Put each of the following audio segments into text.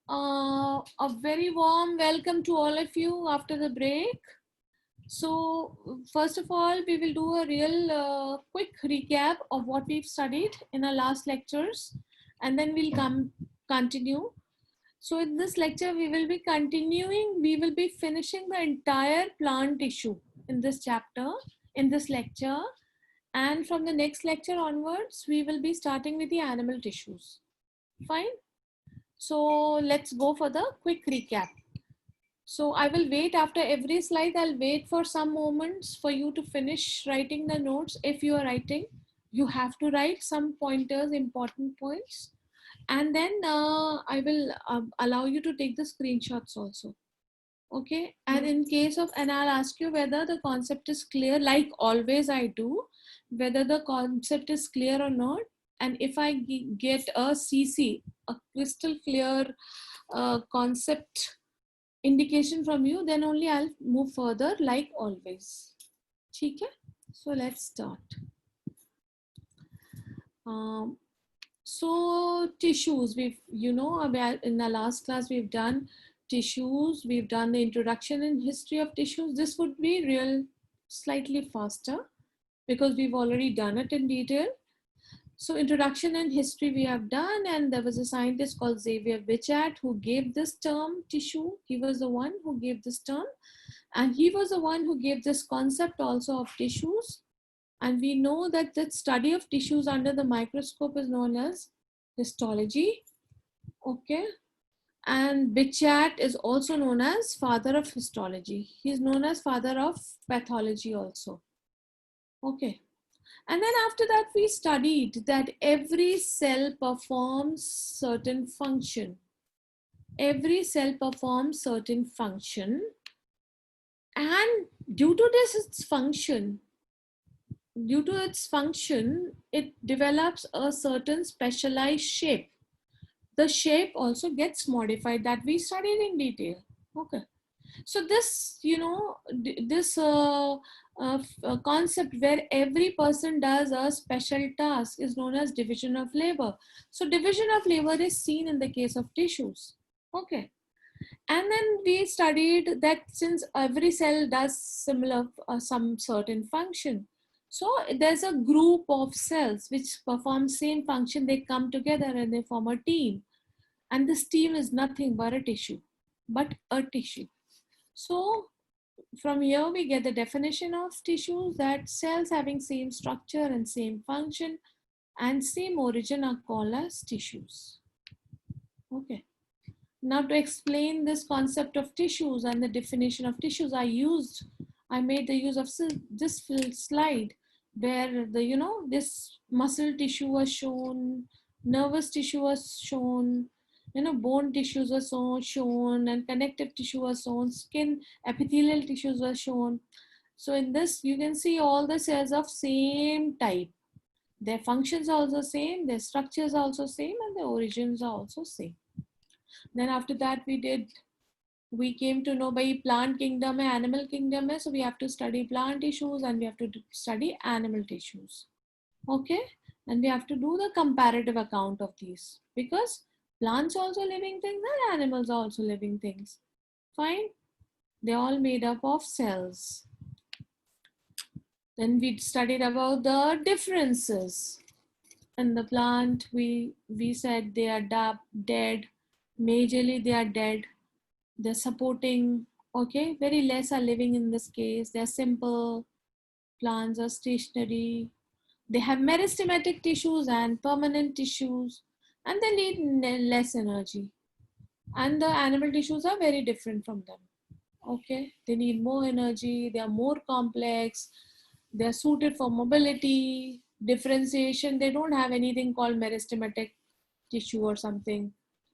A very warm welcome to all of you after the break. So, first of all, we will do a real quick recap of what we've studied in our last lectures, and then we'll continue. So, in this lecture, we will be continuing, we will be finishing the entire plant tissue in this chapter, in this lecture. And from the next lecture onwards, we will be starting with the animal tissues. Fine. So let's go for the quick recap. So I will wait after every slide. I'll wait for some moments for you to finish writing the notes. If you are writing, you have to write some pointers, important points. And then I will allow you to take the screenshots also. Okay. And in case of, and I'll ask you whether the concept is clear, like always I do, whether the concept is clear or not. And if I get a CC, a crystal clear concept indication from you, then only I'll move further like always. Okay? So let's start. So tissues, we've, in the last class we've done tissues, we've done the introduction and history of tissues. This would be real slightly faster because we've already done it in detail. So introduction and history we have done, and there was a scientist called Xavier Bichat who gave this term tissue. He was the one who gave this term, and he was the one who gave this concept also of tissues. And we know that the study of tissues under the microscope is known as histology. Okay. And Bichat is also known as father of histology. He is known as father of pathology also. Okay. And then after that, we studied that every cell performs certain function. Every cell performs certain function. And due to its function, it develops a certain specialized shape. The shape also gets modified, that we studied in detail. Okay. So this, this concept where every person does a special task is known as division of labor. So division of labor is seen in the case of tissues. Okay. And then we studied that since every cell does similar, some certain function. So there's a group of cells which perform same function. They come together and they form a team. And this team is nothing but a tissue. So from here we get the definition of tissues, that cells having same structure and same function and same origin are called as tissues. Okay. Now to explain this concept of tissues and the definition of tissues, I made the use of this slide where this muscle tissue was shown, nervous tissue was shown, bone tissues were shown, and connective tissue was shown, skin epithelial tissues were shown. So in this, you can see all the cells of same type. Their functions are also same, their structures are also same, and their origins are also same. Then after that, we came to know by plant kingdom and animal kingdom. So we have to study plant tissues and we have to study animal tissues. Okay. And we have to do the comparative account of these, because plants are also living things and animals are also living things. Fine. They're all made up of cells. Then we studied about the differences. In the plant, we said they are dead. Majorly they are dead. They're supporting, okay, very less are living in this case. They're simple. Plants are stationary. They have meristematic tissues and permanent tissues, and they need less energy. And the animal tissues are very different from them. Okay, they need more energy. They are more complex. They are suited for mobility, differentiation. They don't have anything called meristematic tissue or something.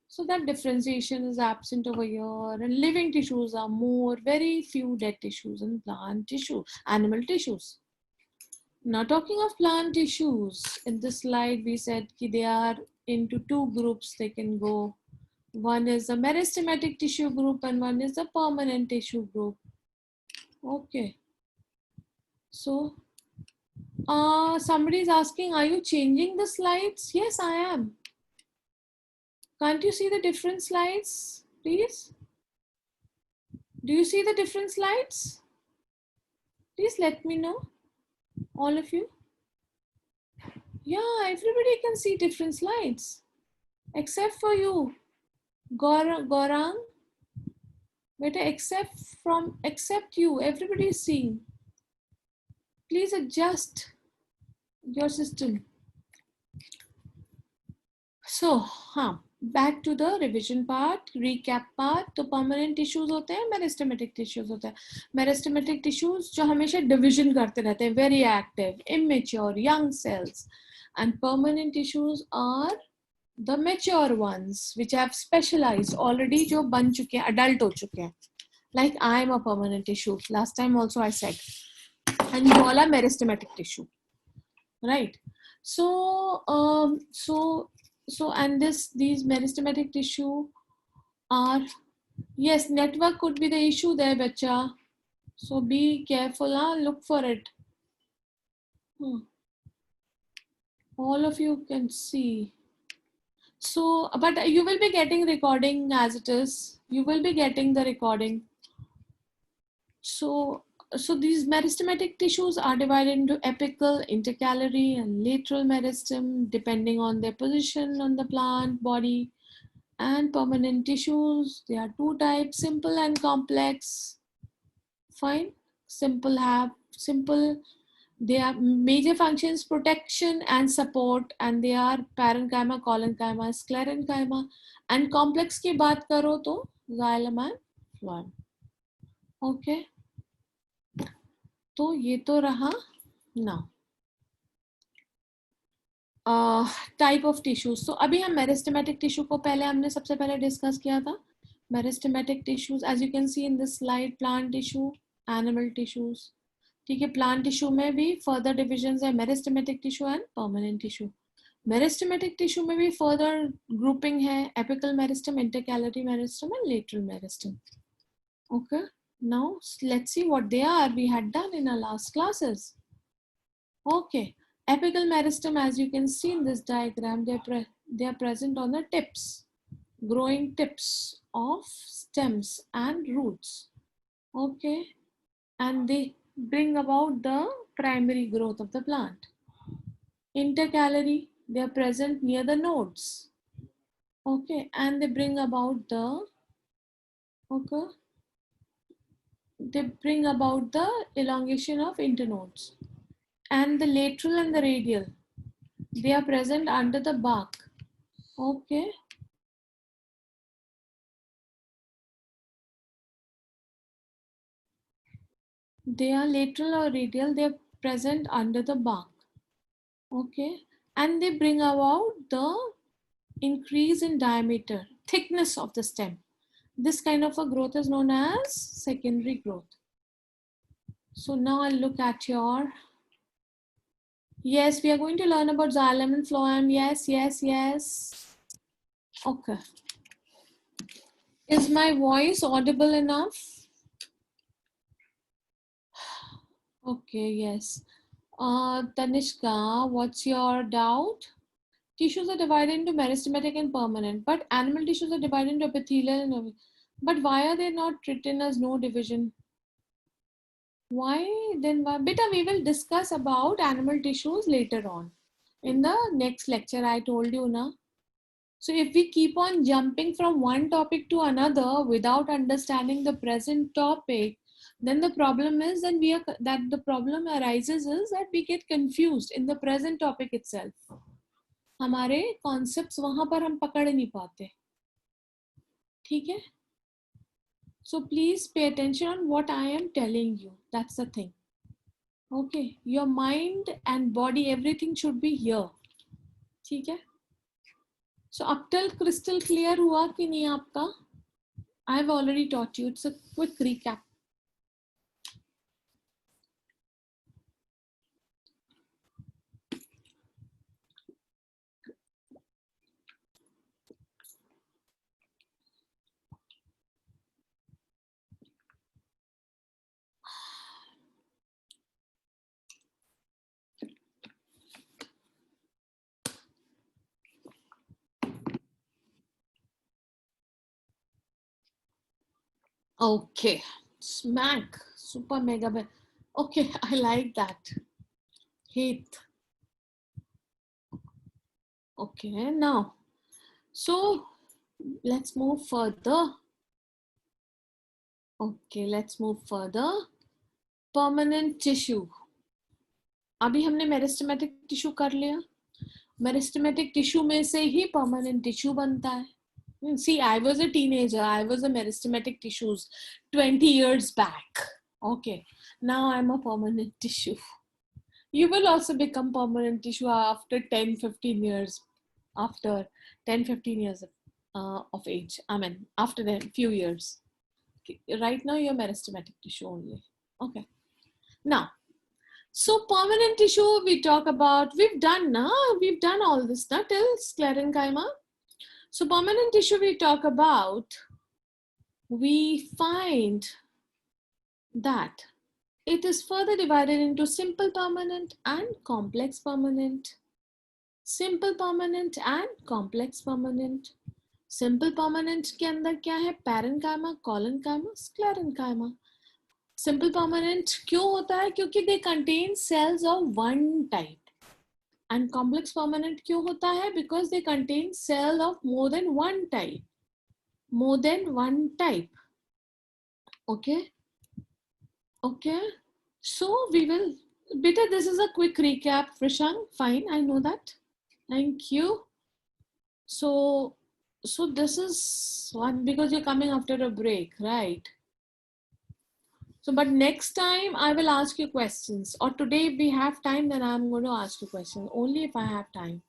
So that differentiation is absent over here, and living tissues are more, very few dead tissues in plant tissue, animal tissues. Now talking of plant tissues, in this slide we said they are into two groups they can go. One is the meristematic tissue group and one is the permanent tissue group. Okay. So somebody is asking, are you changing the slides? Yes, I am. Can't you see the different slides, please? Do you see the different slides? Please let me know, all of you. Yeah, everybody can see different slides, except for you, Gaurang. Beta, except you, everybody is seeing. Please adjust your system. So, back to the revision part, recap part. तो permanent tissues होते हैं, meristematic tissues होते हैं. Meristematic tissues जो हमेशा division करते रहते हैं, very active, immature, young cells. And permanent tissues are the mature ones, which have specialized already, जो बन चुके हैं, adult हो चुके हैं. Like I am a permanent tissue. Last time also I said. And you all are meristematic tissue. Right? So, and these meristematic tissue are, yes, network could be the issue there, bacha. So be careful, look for it. All of you can see. So, but you will be getting recording as it is. You will be getting the recording. So these meristematic tissues are divided into apical, intercalary, and lateral meristem, depending on their position on the plant body. And permanent tissues, there are two types, simple and complex. Fine. Simple. They are major functions, protection and support, and they are parenchyma, collenchyma, sclerenchyma. And complex की बात करो तो xylem and phloem. Okay. तो ये तो रहा now. Type of tissues. So अभी हम meristematic tissue को पहले हमने सबसे पहले discuss किया था. Meristematic tissues, as you can see in this slide, plant tissue, animal tissues. ठीक है, plant tissue में भी further divisions है, meristematic tissue and permanent tissue. Meristematic tissue में भी further grouping है, apical meristem, intercalary meristem and lateral meristem. Okay, now let's see what they are. We had done in our last classes. Okay, apical meristem, as you can see in this diagram, they are present on the tips, growing tips of stems and roots. Okay, and they bring about the primary growth of the plant. Intercalary, they are present near the nodes. Okay, and they bring about the elongation of internodes. And the lateral and the radial, they are present under the bark. Okay. They are lateral or radial, they are present under the bark. Okay. And they bring about the increase in diameter, thickness of the stem. This kind of a growth is known as secondary growth. So now I'll look at your, yes, we are going to learn about xylem and phloem. Yes. Okay. Is my voice audible enough? Okay, yes. Tanishka, what's your doubt? Tissues are divided into meristematic and permanent, but animal tissues are divided into epithelial and... But why are they not written as no division? Why then? Beta, we will discuss about animal tissues later on. In the next lecture, I told you, na. So if we keep on jumping from one topic to another without understanding the present topic, then the problem is that the problem arises is that we get confused in the present topic itself. हमारे concepts वहां पर हम पकड़ नहीं पाते. ठीक है? So please pay attention on what I am telling you. That's the thing. Okay, your mind and body, everything should be here. ठीक है? So up till crystal clear हुआ कि नहीं आपका? I've already taught you. It's a quick recap. Okay, smack, super mega. Okay, I like that. Heath. Okay, now, so let's move further. Okay, let's move further. Permanent tissue. अभी हमने meristematic tissue कर लिया. Meristematic tissue में से ही permanent tissue बनता है. See, I was a teenager. I was a meristematic tissues 20 years back. Okay, now I'm a permanent tissue. You will also become permanent tissue after 10, 15 years. After 10, 15 years of age. I mean, after a few years. Okay. Right now, you're meristematic tissue only. Okay. Now, so permanent tissue we talk about, we've done all this now till sclerenchyma. So permanent tissue we talk about, we find that it is further divided into simple permanent and complex permanent. Simple permanent and complex permanent. Simple permanent के अंदर क्या है? Parenchyma, collenchyma, sclerenchyma. Simple permanent क्यों होता है? क्योंकि they contain cells of one type. And complex permanent क्यों होता है? Because they contain cells of more than one type. More than one type. Okay. Okay. So we will, Beta, this is a quick recap. Frishang, fine, I know that. Thank you. So this is one, because you're coming after a break, right? So, but next time I will ask you questions, or today if we have time, then I'm going to ask you questions, only if I have time.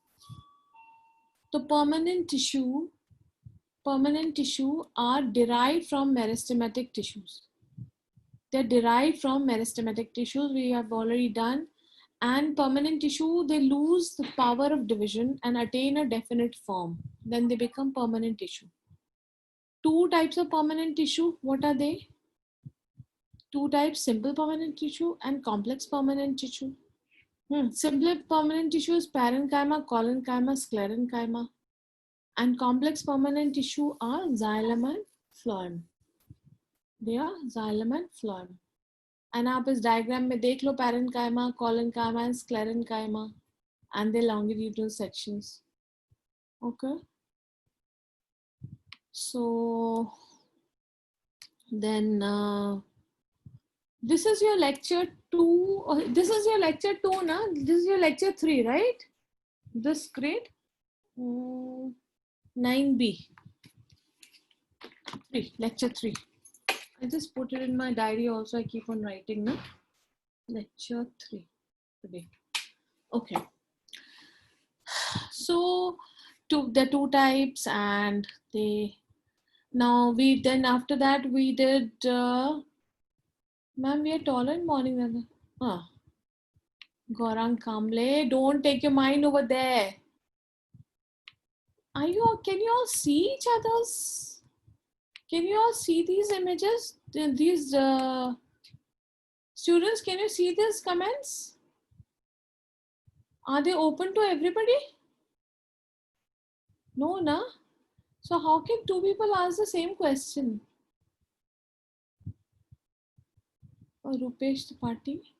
So permanent tissue are derived from meristematic tissues. They're derived from meristematic tissues, we have already done. And permanent tissue, they lose the power of division and attain a definite form. Then they become permanent tissue. Two types of permanent tissue, what are they? Two types, simple permanent tissue and complex permanent tissue. Simple permanent tissue is parenchyma, collenchyma, sclerenchyma. And complex permanent tissue are xylem and phloem. They are xylem and phloem. And आप इस diagram में देख लो parenchyma, collenchyma and sclerenchyma and their longitudinal sections. Okay. So then this is your lecture 2. This is your lecture 2, na? This is your lecture 3, right? This grade 9B. 3, lecture 3. I just put it in my diary also. I keep on writing, na? Lecture 3 today. Okay. So the two types, and they now we then after that we did ma'am, we are tolerant morning than Gaurang Kamble, don't take your mind over there. Can you all see each other's? Can you all see these images? These students, can you see these comments? Are they open to everybody? No, na? So how can two people ask the same question? Rupesh Tripathi?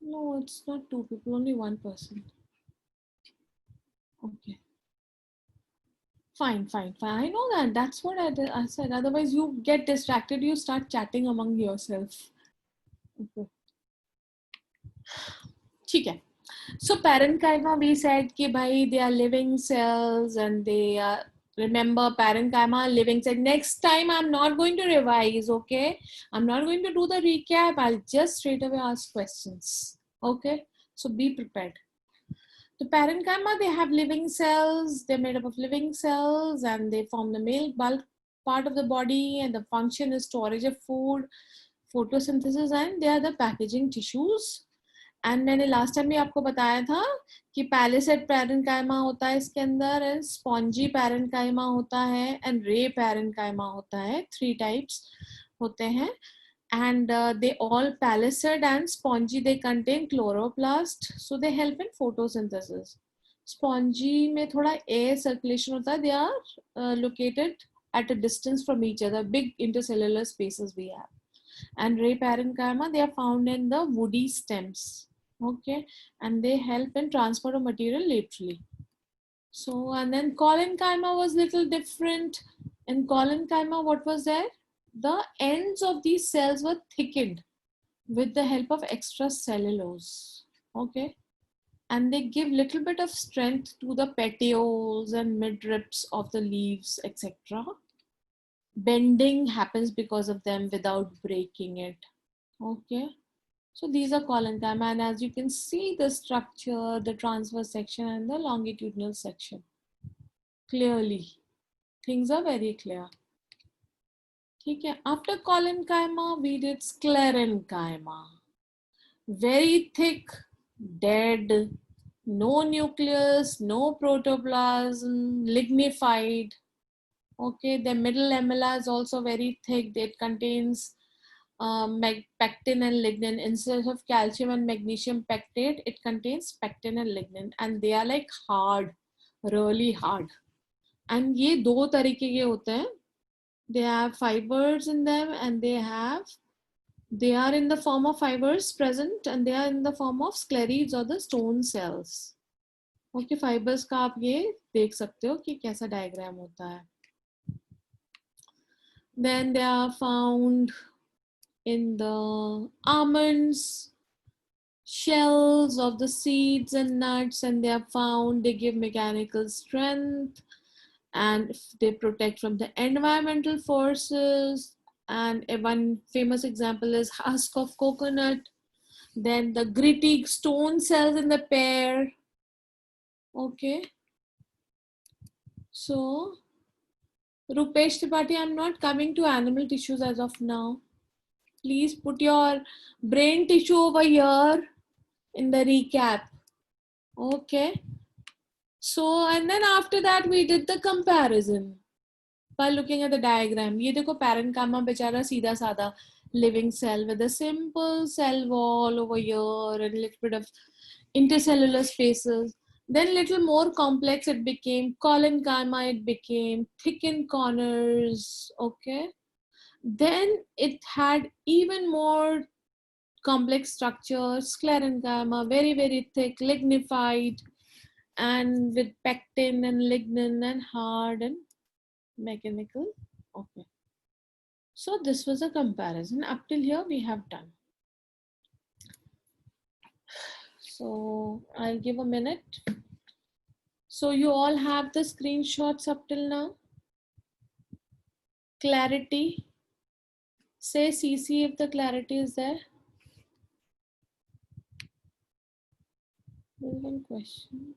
No, it's not two people, only one person. Okay. Fine. I know that. That's what I said. Otherwise, you get distracted. You start chatting among yourself. Okay. Okay. So parenchyma, we said कि भाई they are living cells and they are, remember parenchyma living cells. Next time I'm not going to revise, okay? I'm not going to do the recap. I'll just straight away ask questions. Okay? So be prepared. The parenchyma, they have living cells. They're made up of living cells and they form the male bulk part of the body, and the function is storage of food, photosynthesis, and they are the packaging tissues. And मैंने last time भी आपको बताया था कि palisade parenchyma होता है इसके अंदर, एंड स्पॉन्जी पैरेन्काइमा होता है, एंड रे पैरेन्काइमा होता है. 3 टाइप्स होते हैं. And they all palisade and spongy, they contain chloroplast, so they help in photosynthesis. Spongy में थोड़ा एयर सर्कुलेशन होता है. They are located at a distance from each other, big intercellular spaces we have. And ray parenchyma, they are found in the woody stems. Okay, and they help in transfer of material laterally. So, and then collenchyma was little different. In collenchyma, what was there? The ends of these cells were thickened with the help of extracellulose. Okay, and they give little bit of strength to the petioles and midrips of the leaves, etc. Bending happens because of them without breaking it. Okay, so these are collenchyma, and as you can see the structure, the transverse section and the longitudinal section clearly, things are very clear. Okay, after collenchyma we did sclerenchyma. Very thick, dead, no nucleus, no protoplasm, lignified. Okay, the middle lamella is also very thick. It contains pectin and lignin. Instead of calcium and magnesium pectate, it contains pectin and lignin, and they are like hard, really hard. And ये दो तरीके के होते हैं. They have fibers in them, and they are in the form of fibers present, and they are in the form of sclerids or the stone cells. Okay, fibers का आप ये देख सकते हो कि कैसा diagram होता है. Then they are found in the almonds, shells of the seeds and nuts, and they are found, they give mechanical strength, and they protect from the environmental forces. And one famous example is husk of coconut. Then the gritty stone cells in the pear. Okay, so Rupesh Tripathi, I'm not coming to animal tissues as of now. Please put your brain tissue over here in the recap. Okay, so and then after that we did the comparison by looking at the diagram. ये देखो parenchyma बेचारा सीधा साधा living cell with a simple cell wall over here and a little bit of intercellular spaces. Then little more complex it became. Collenchyma, it became thickened corners. Okay, then it had even more complex structure. Sclerenchyma, very very thick, lignified, and with pectin and lignin and hard and mechanical. Okay, so this was a comparison. Up till here we have done. So I'll give a minute. So you all have the screenshots up till now. Clarity. Say CC if the clarity is there. There's one question.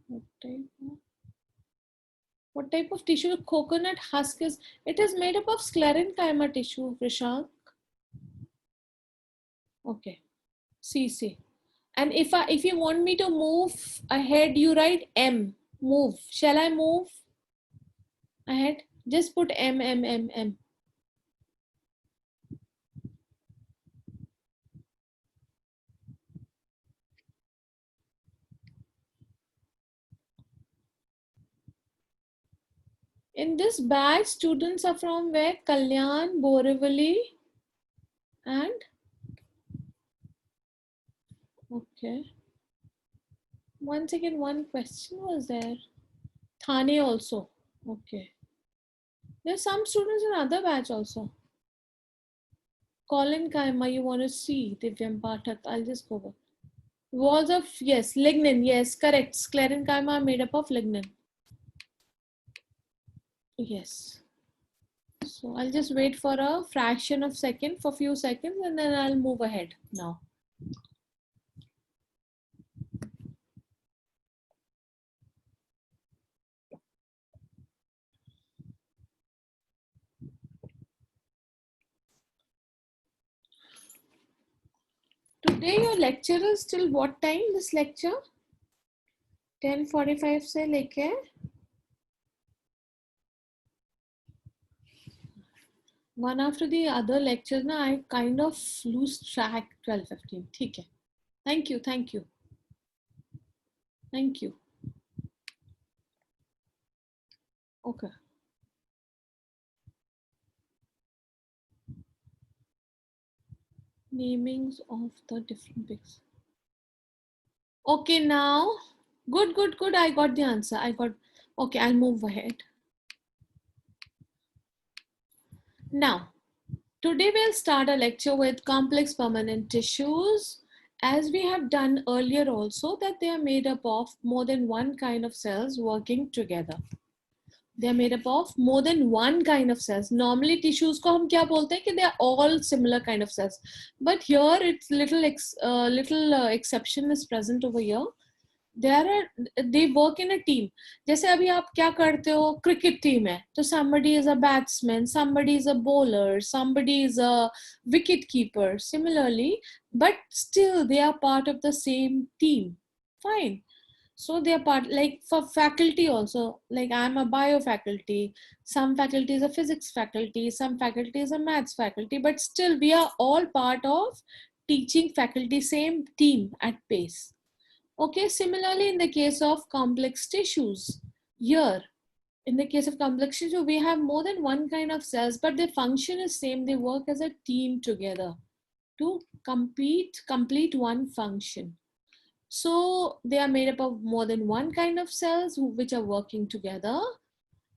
What type of tissue? Coconut husk is. It is made up of sclerenchyma tissue, Vrishank. Okay. CC. And if you want me to move ahead, you write M. Move. Shall I move ahead? Just put M, M, M, M. In this batch, students are from where? Kalyan, Borivali, and okay. Once again, one question was there. Thane also. Okay. There's some students in other batch also. Collenchyma, you want to see Divyam Pathak. I'll just go over. Walls of, yes, lignin. Yes, correct. Sclerenchyma are made up of lignin. Yes. So I'll just wait for a fraction of second, for few seconds, and then I'll move ahead now. Today your lecture is till what time, this lecture? 10:45 से लेके one after the other lectures ना I kind of lose track. 12:15 ठीक है. Thank you, thank you, thank you. Okay. namings of the different pigs. Okay, now, good. I got the answer. Okay, I'll move ahead. Now, today we'll start a lecture with complex permanent tissues. As we have done earlier also, that they are made up of more than one kind of cells working together. They are made up of more than one kind of cells. Normally tissues ko hum kya bolte hain ki they are all similar kind of cells. But here it's little exception is present over here. They work in a team. जैसे अभी आप क्या करते हो, cricket team है तो somebody is a batsman, somebody is a bowler, somebody is a wicket keeper. Similarly, but still they are part of the same team. Fine. So they are part, like for faculty also, like I'm a bio faculty, some faculty is a physics faculty, some faculty is a maths faculty, but still we are all part of teaching faculty, same team at pace. Okay, similarly in the case of complex tissues, here in the case of complex tissue we have more than one kind of cells, but their function is same. They work as a team together to complete one function. So they are made up of more than one kind of cells which are working together,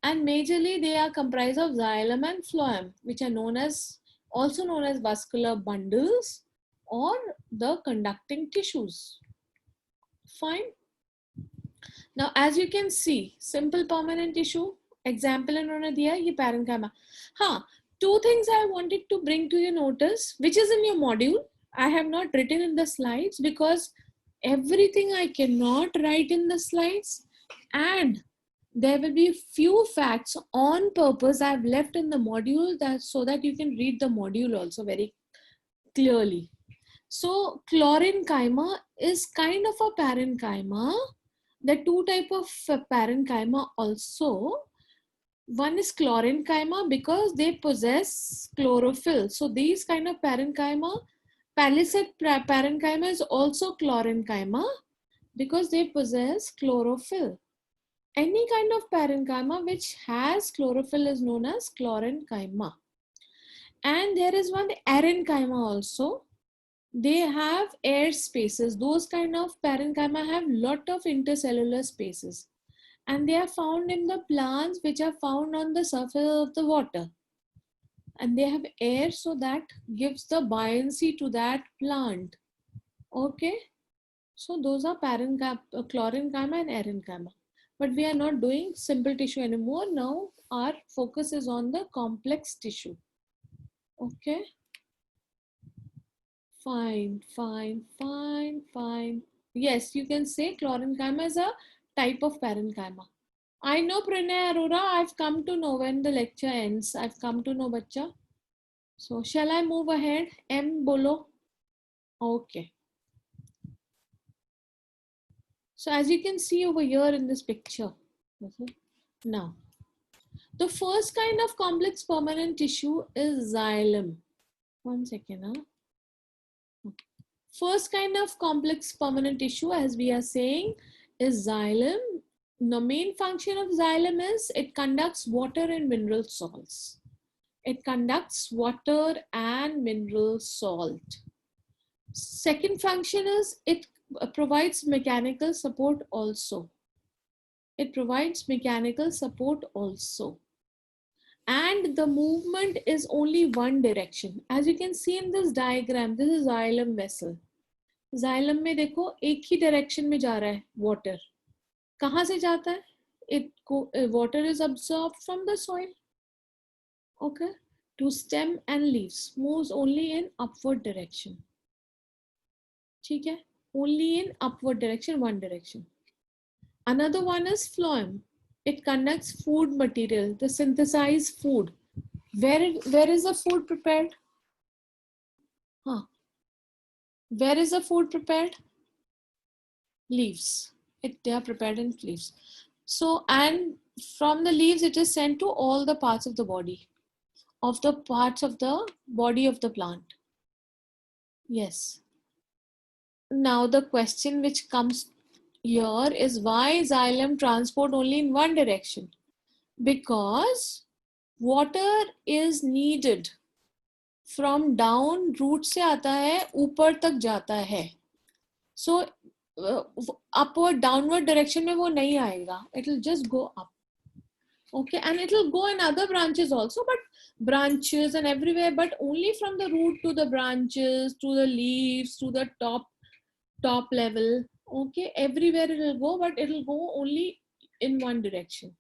and majorly they are comprised of xylem and phloem, which are also known as vascular bundles or the conducting tissues. Fine. Now, as you can see, simple permanent tissue example इन्होंने दिया ये parenchyma. हाँ, two things I wanted to bring to your notice, which is in your module. I have not written in the slides because everything I cannot write in the slides, and there will be few facts on purpose I've left in the module so that you can read the module also very clearly. So chlorenchyma is kind of a parenchyma. There are two types of parenchyma also. One is chlorenchyma because they possess chlorophyll. So these kind of parenchyma, palisade parenchyma is also chlorenchyma because they possess chlorophyll. Any kind of parenchyma which has chlorophyll is known as chlorenchyma. And there is one arenchyma also. They have air spaces. Those kind of parenchyma have lot of intercellular spaces, and they are found in the plants which are found on the surface of the water, and they have air, so that gives the buoyancy to that plant. Okay, so those are chlorenchyma and arenchyma. But we are not doing simple tissue anymore. Now our focus is on the complex tissue. Okay. Fine. Yes, you can say chlorenchyma is a type of parenchyma. I know, Pranay Arora, I've come to know when the lecture ends. I've come to know, bacha. So shall I move ahead? M bolo. Okay. So as you can see over here in this picture. Now, the first kind of complex permanent tissue is xylem. One second. First kind of complex permanent tissue, as we are saying, is xylem. The main function of xylem is it conducts water and mineral salts. It conducts water and mineral salt. Second function is it provides mechanical support also. It provides mechanical support also. And the movement is only one direction. As you can see in this diagram, this is xylem vessel. Xylem में देखो एक ही direction में जा रहा है water. कहाँ से जाता है? Water is absorbed from the soil. Okay. To stem and leaves moves only in upward direction. ठीक है? Only in upward direction, one direction. Another one is phloem. It conducts food material, the synthesized food. Where is the food prepared? Where is the food prepared? Leaves. They are prepared in leaves. So, and from the leaves, it is sent to all the parts of the body, of the parts of the body of the plant. Yes. Now, the question which comes here is why xylem transport only in one direction? Because water is needed from down root से आता है ऊपर तक जाता है. So upward downward direction में वो नहीं आएगा. It will just go up. Okay, and it will go in other branches also, but branches and everywhere, but only from the root to the branches, to the leaves, to the top level. Okay, everywhere it will go, but it will go only in one direction.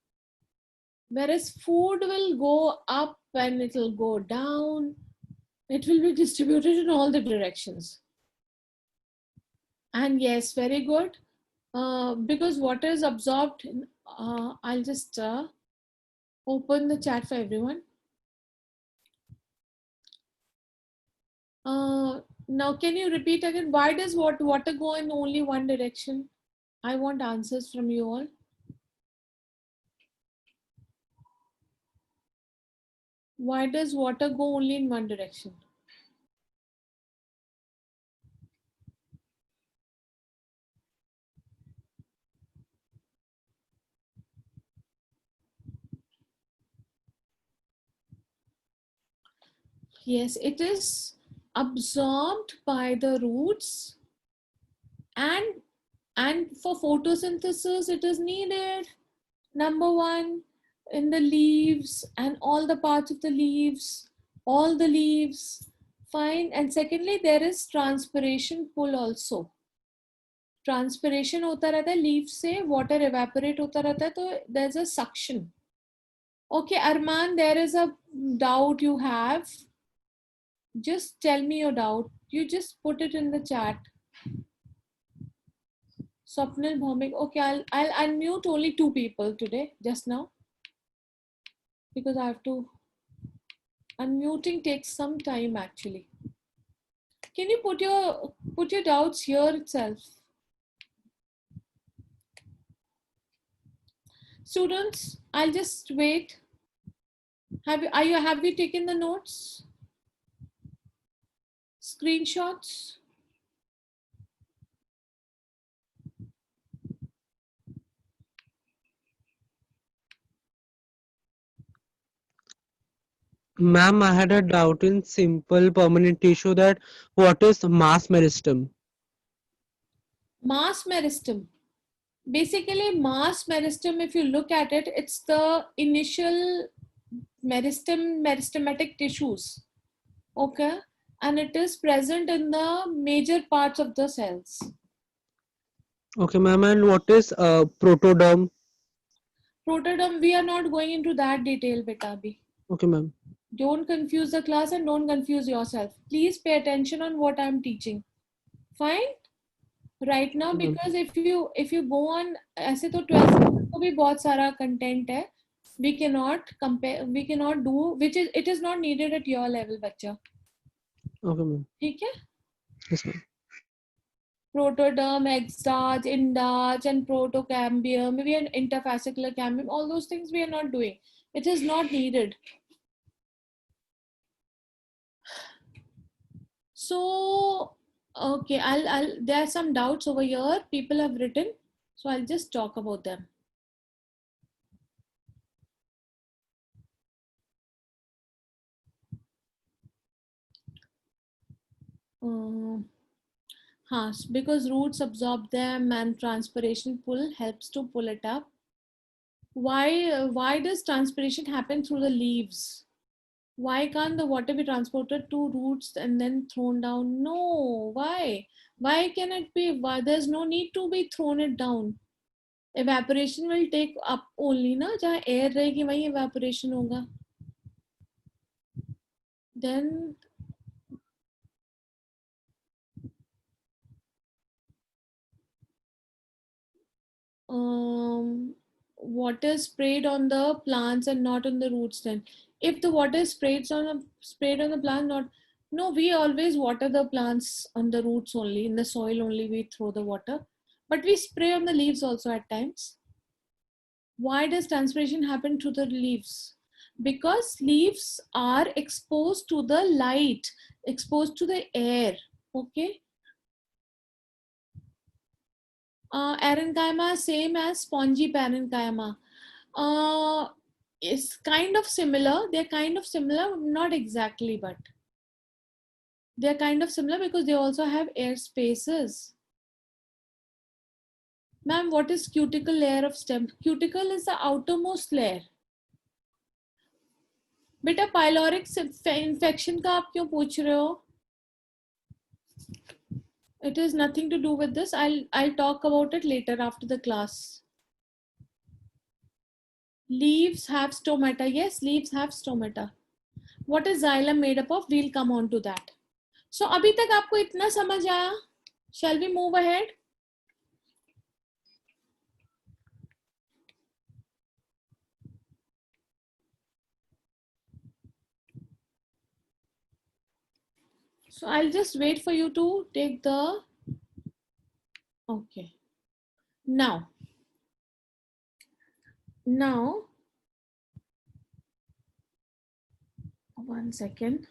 Whereas food will go up and it will go down. It will be distributed in all the directions. And yes, very good. Because water is absorbed. I'll just open the chat for everyone. Now, can you repeat again? Why does water go in only one direction? I want answers from you all. Why does water go only in one direction? Yes, it is absorbed by the roots, and for photosynthesis it is needed. Number one, in the leaves and all the parts of the leaves, all the leaves, fine. And secondly, there is transpiration pull also. Transpiration होता रहता है leaves से, water evaporate होता रहता है, तो there's a suction. Okay, Arman, there is a doubt you have. Just tell me your doubt. You just put it in the chat. Swapnil Bhaumik. Okay, I'll unmute only 2 people today, just now. Because I have to... Unmuting takes some time actually. Can you put your doubts here itself? Students, I'll just wait. Have you taken the notes? Screenshots? Ma'am, I had a doubt in simple permanent tissue that what is mass meristem? Mass meristem. Basically, mass meristem, if you look at it, it's the initial meristematic tissues. Okay, and it is present in the major parts of the cells. Okay, ma'am, and what is protoderm? Protoderm, we are not going into that detail, beta bhi. Okay, ma'am. Don't confuse the class and don't confuse yourself. Please pay attention on what I'm teaching. Fine? Right now, because if you go on, ऐसे तो 12th को भी बहुत सारा content है. We cannot compare. We cannot do it is not needed at your level, बच्चा. Okay, ma'am. ठीक है? Yes, ma'am. Protoderm, exarch, indarch, and protocambium, maybe an interfascicular cambium. All those things we are not doing. It is not needed. So, okay, there are some doubts over here. People have written, so I'll just talk about them. Because roots absorb them and transpiration pull helps to pull it up. Why does transpiration happen through the leaves? Why can't the water be transported to roots and then thrown down? No, why? Why can it be? Why there's no need to be thrown it down? Evaporation will take up only ना, जहाँ air रहेगी वहीं evaporation होगा. Then water sprayed on the plants and not on the roots. Then if the water is sprayed on the plant, no, we always water the plants on the roots only, in the soil only we throw the water, but we spray on the leaves also at times. Why does transpiration happen to the leaves? Because leaves are exposed to the light, exposed to the air. Okay. Parenchyma, same as spongy parenchyma. Is kind of similar. They're kind of similar, not exactly, but They're kind of similar because they also have air spaces. Ma'am, what is cuticle layer of stem? Cuticle is the outermost layer. बेटा pyloric infection का आप क्यों पूछ रहे हो? It is nothing to do with this. I'll talk about it later after the class. Leaves have stomata. Yes, leaves have stomata. What is xylem made up of? We'll come on to that. So अभी तक आपको इतना समझ आया? Shall we move ahead? So I'll just wait for you to take the, okay. Now, one second.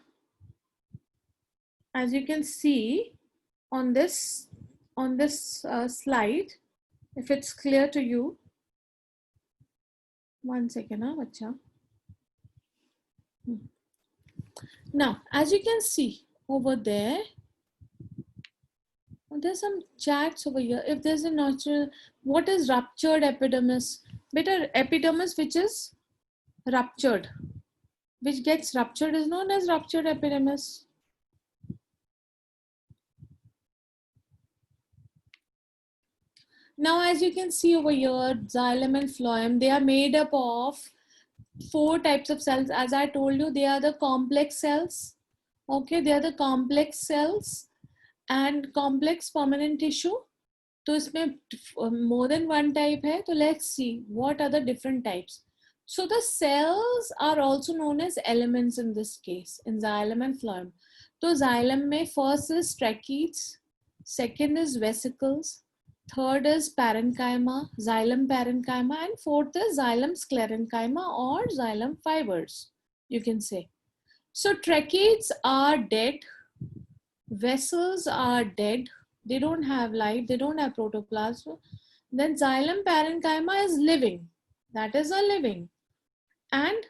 As you can see on this slide, if it's clear to you, one second, bacha. Now, as you can see over there, there's some chats over here. If there's a natural, what is ruptured epidermis? Better epidermis which is ruptured, which gets ruptured is known as ruptured epidermis. Now, as you can see over here, xylem and phloem, they are made up of 4 types of cells. As I told you, they are the complex cells. Okay, they are the complex cells and complex permanent tissue. तो इसमें more than one type है. So let's see what are the different types. So the cells are also known as elements in this case, in xylem and phloem. So xylem में first is tracheids, second is vesicles, third is parenchyma, xylem parenchyma, and fourth is xylem sclerenchyma or xylem fibers, you can say. So tracheids are dead, vessels are dead, they don't have life, they don't have protoplasm. Then xylem parenchyma is living, that is a living. And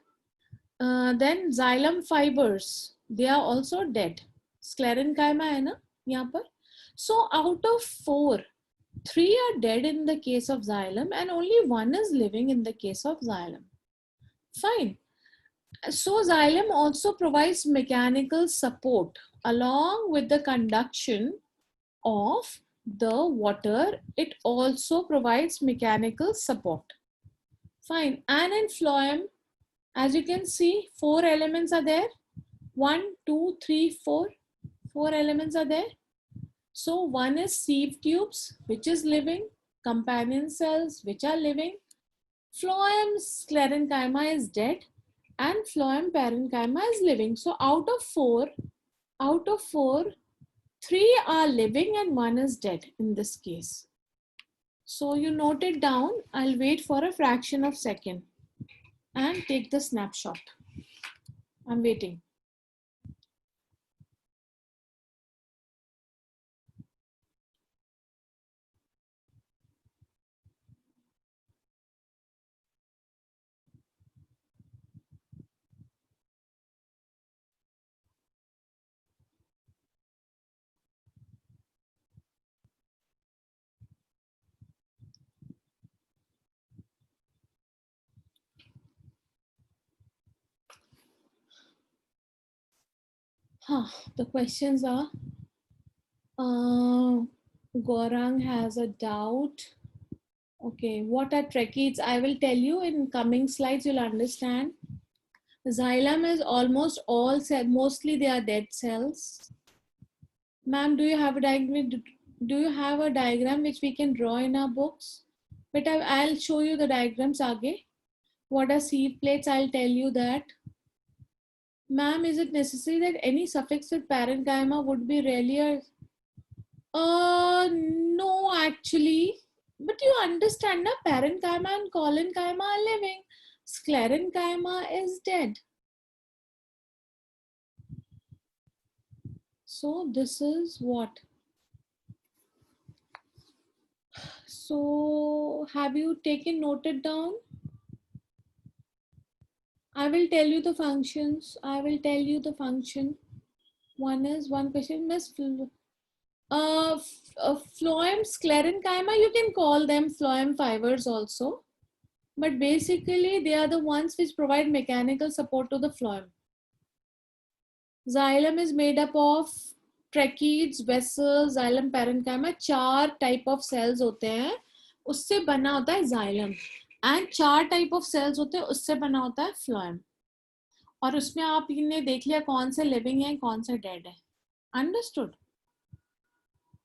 then xylem fibers, they are also dead. Sclerenchyma है ना यहाँ पर. So out of 4, 3 are dead in the case of xylem and only 1 is living in the case of xylem. Fine. So xylem also provides mechanical support along with the conduction of the water. It also provides mechanical support. Fine. And in phloem, as you can see, 4 elements are there. 1, 2, 3, 4. 4 elements are there. So one is sieve tubes, which is living, companion cells, which are living. Phloem sclerenchyma is dead and phloem parenchyma is living. So out of 4, 3 are living and 1 is dead in this case. So you note it down. I'll wait for a fraction of second and take the snapshot. I'm waiting. The questions are, Gaurang has a doubt. Okay, what are tracheids? I will tell you in coming slides, you'll understand. Xylem is almost all cell, mostly they are dead cells. Ma'am, do you have a diagram? Do you have a diagram which we can draw in our books? But I'll show you the diagrams aage. What are sieve plates? I'll tell you that. Ma'am, is it necessary that any suffix with parenchyma would be really a... no, actually. But you understand, na? Parenchyma and collenchyma are living. Sclerenchyma is dead. So this is what? So have you noted down? I will tell you the functions. I will tell you the function. One question, Miss. Phloem sclerenchyma, you can call them phloem fibers also, but basically they are the ones which provide mechanical support to the phloem. Xylem is made up of tracheids, vessels, xylem parenchyma. 4 type of cells होते हैं, उससे बना होता है xylem, and 4 type of cells होते हैं, उससे बना होता है phloem. और उसमें आपने देख लिया कौन से लिविंग है कौन से डेड है. अंडरस्टूड.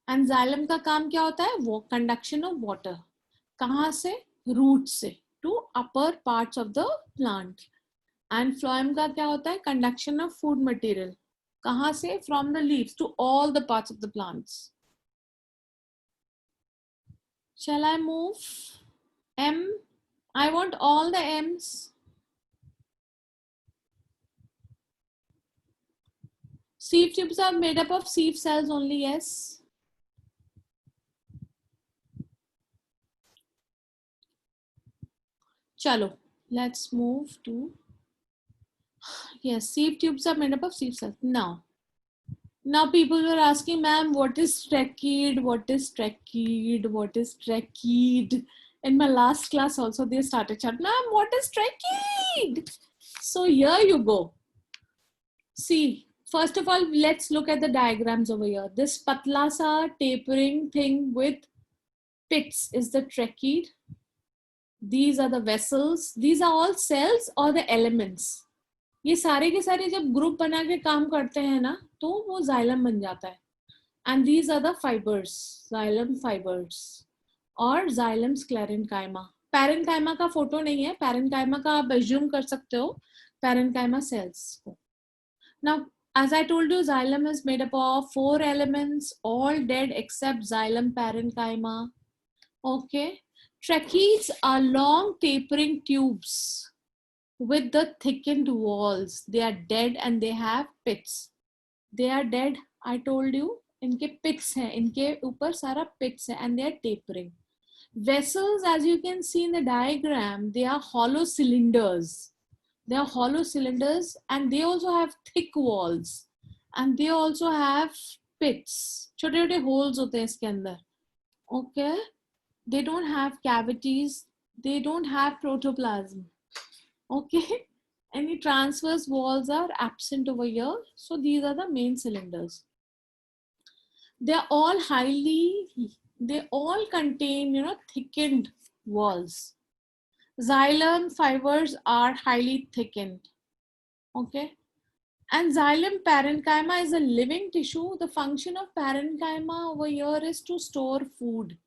एंड जाइलम का काम क्या होता है? वो कंडक्शन ऑफ वाटर. कहाँ से? रूट से to upper parts of the plant. And phloem का क्या होता है? Conduction of food material. कहाँ से? From the leaves to all the parts of the plants. Shall I move? M. I want all the M's. Sieve tubes are made up of sieve cells only, yes. Chalo, let's move to, yes, sieve tubes are made up of sieve cells. Now people were asking, ma'am, what is trachea? What is trachea? What is trachea? In my last class also they started chatting, ma'am, what is trachea? So here you go. See, first of all, let's look at the diagrams over here. This patla sa tapering thing with pits is the trachea. These are the vessels. These are all cells or the elements. ये सारे के सारे जब group बना के काम करते हैं ना तो वो जाइलम बन जाता है. And these are the fibres, xylem fibres और जाइलम स्क्लेरेंकाइमा. पैरेंकाइमा का फोटो नहीं है. पैरेंकाइमा का आप एज्यूम कर सकते हो पैरेंकाइमा सेल्स को. Now as I told you, xylem is made up of 4 elements, all dead except xylem parenchyma. Okay. Tracheids are long tapering tubes with the thickened walls. They are dead and they have pits. They are dead, I told you. इनके pits हैं, इनके ऊपर सारा pits है and they are tapering. Vessels, as you can see in the diagram, they are hollow cylinders. They are hollow cylinders and they also have thick walls and they also have pits. छोटे छोटे holes होते हैं इसके अंदर. Okay. They don't have cavities. They don't have protoplasm. Okay. Any transverse walls are absent over here. So these are the main cylinders. They are all they all contain, thickened walls. Xylem fibers are highly thickened. Okay. And xylem parenchyma is a living tissue. The function of parenchyma over here is to store food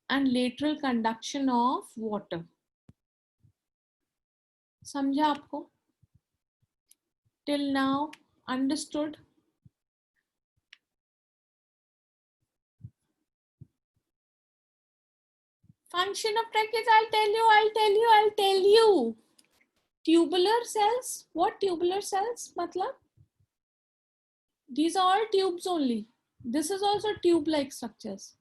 and lateral conduction of water. समझा आपको? Till now, understood? Function of tracheas, I'll tell you. Tubular cells. What tubular cells? मतलब? These are all tubes only. This is also tube-like structures.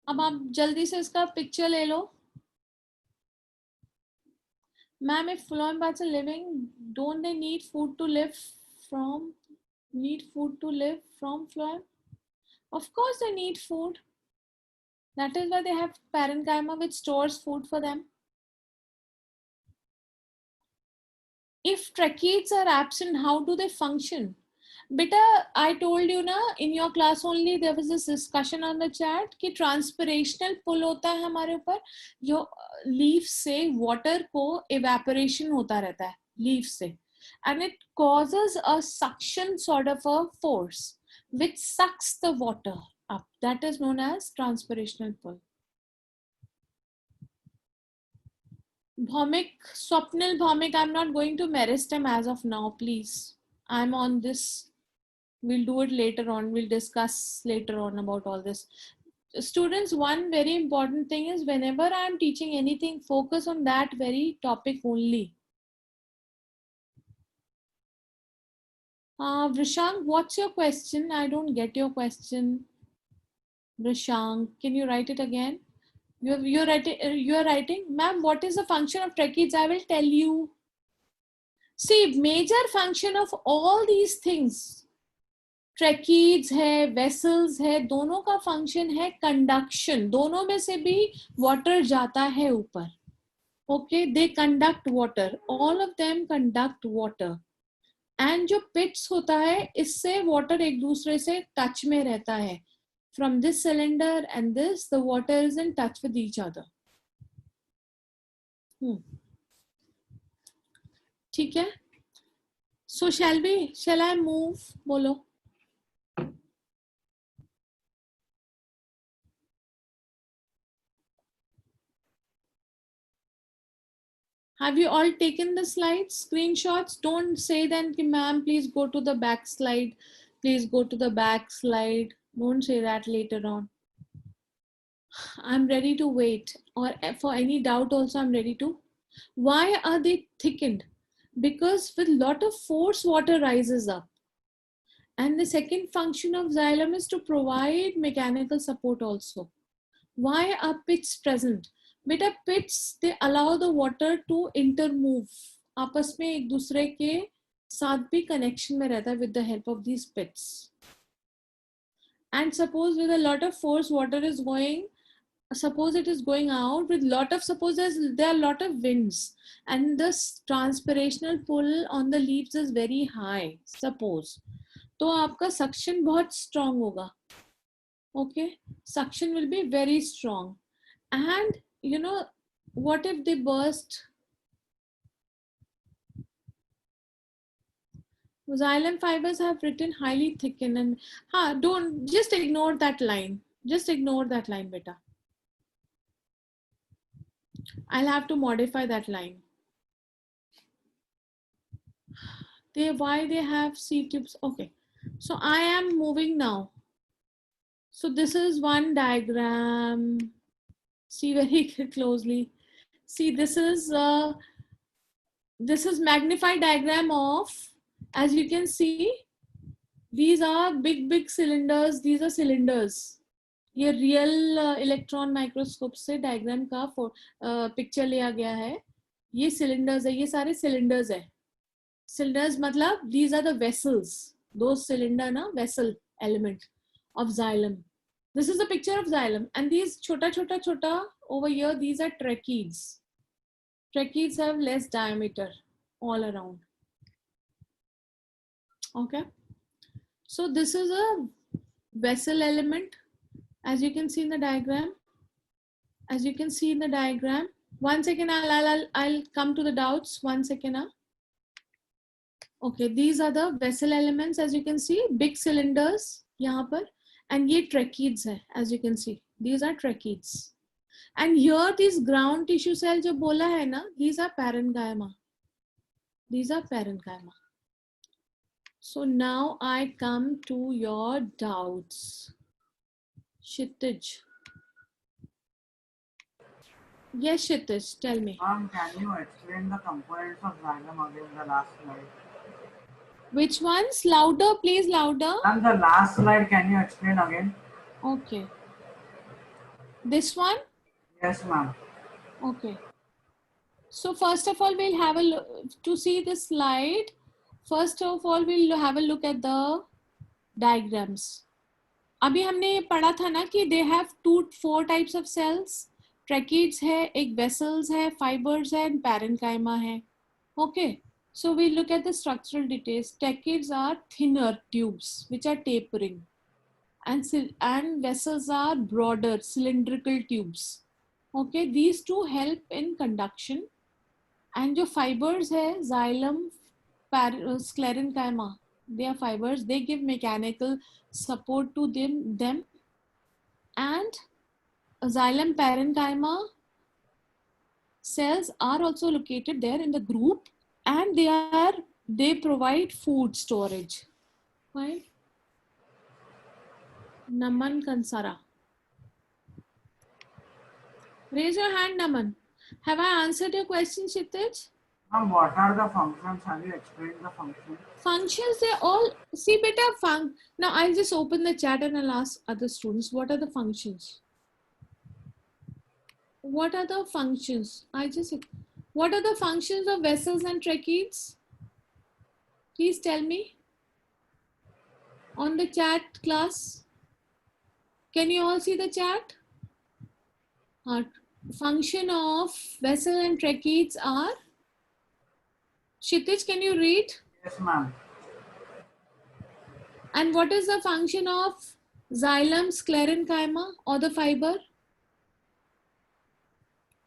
अब आप जल्दी से इसका picture ले लो. Ma'am, if phloem parts are living, don't they need food to live from? Need food to live from phloem? Of course they need food. That is why they have parenchyma which stores food for them. If tracheids are absent, how do they function? Beta, I told you na, in your class only there was this discussion on the chat कि transpirational pull होता है हमारे ऊपर. जो leaf से water को evaporation होता रहता है leaf से, and it causes a suction sort of a force which sucks the water up. That is known as transpirational pull. Bhaumik, Swapnil Bhaumik, I'm not going to meristem as of now, please. I'm on this. We'll do it later on. We'll discuss later on about all this. Students, one very important thing is whenever I'm teaching anything, focus on that very topic only. Vrishank, what's your question? I don't get your question. Vrishank, can you write it again? You're writing, ma'am, what is the function of tracheids? I will tell you. See, major function of all these things, tracheids है, vessels है, दोनों का function है conduction. दोनों में से भी water जाता है ऊपर. Okay, they conduct water, all of them conduct water. And जो पिट्स होता है, इससे वाटर एक दूसरे से टच में रहता है. From this cylinder and this, the water is in touch with each other. ठीक है. सो shall I move? बोलो. Have you all taken the slides, screenshots? Don't say then, ma'am, please go to the back slide. Please go to the back slide. Don't say that later on. I'm ready to wait. Or for any doubt also, I'm ready to. Why are they thickened? Because with lot of force, water rises up. And the second function of xylem is to provide mechanical support also. Why are pits present? बेटा pits they allow the water to intermove. आपस में एक दूसरे के साथ भी connection में रहता है with the help of these pits. And suppose with a lot of force water is going, suppose it is going out with lot of, suppose there are lot of winds and the transpirational pull on the leaves is very high, suppose, तो आपका suction बहुत strong होगा. Okay, suction will be very strong. And you know, what if they burst? Xylem fibers have written highly thickened, and don't just ignore that line. Just ignore that line, beta. I'll have to modify that line. Why they have C tubes? Okay, so I am moving now. So this is one diagram. See very closely. See, this is magnified diagram of, as you can see, these are big cylinders. These are cylinders. ये real electron microscope से diagram का picture लिया गया है. ये cylinders है, ये सारे सिलेंडर्स है. सिलेंडर्स मतलब these are the vessels. Those cylinder ना, vessel element of xylem. This is a picture of xylem, and these chota over here, these are tracheids. Tracheids have less diameter all around. Okay, so this is a vessel element, as you can see in the diagram. As you can see in the diagram. One second, I'll come to the doubts. 1 second. Okay, these are the vessel elements, as you can see, big cylinders यहाँ पर, and ये tracheids है, as you can see. These are tracheids. And here these ground tissue cell जो बोला है ना, these are parenchyma. These are parenchyma. So now I come to your doubts. Kshitij. Yes, Kshitij, tell me. Ma'am, can you explain the components of xylem again in the last slide? Which ones? Louder, please, louder. And the last slide, can you explain again? Okay. This one? Yes, ma'am. Okay. So first of all, we'll have a look to see the slide. First of all, we'll have a look at the diagrams. अभी हमने पढ़ा था ना कि they have 4 types of cells. Tracheids है, एक vessels है, fibers है, and parenchyma है. Okay. So we look at the structural details. Tracheids are thinner tubes which are tapering, and vessels are broader cylindrical tubes. Okay, these two help in conduction. And जो fibers है, xylem, sclerenchyma, they are fibers. They give mechanical support to them. And xylem parenchyma cells are also located there in the group, and they provide food storage. Right? Naman Kansara. Raise your hand, Naman. Have I answered your question, Kshitij? Ma'am, what are the functions? Have you explained the functions? Functions, they all, see beta, now I'll just open the chat and I'll ask other students, what are the functions? what are the functions? What are the functions of vessels and tracheids? Please tell me on the chat, class. Can you all see the chat? Function of vessel and tracheids are, Kshitij, can you read? Yes, ma'am. And what is the function of xylem sclerenchyma or the fiber?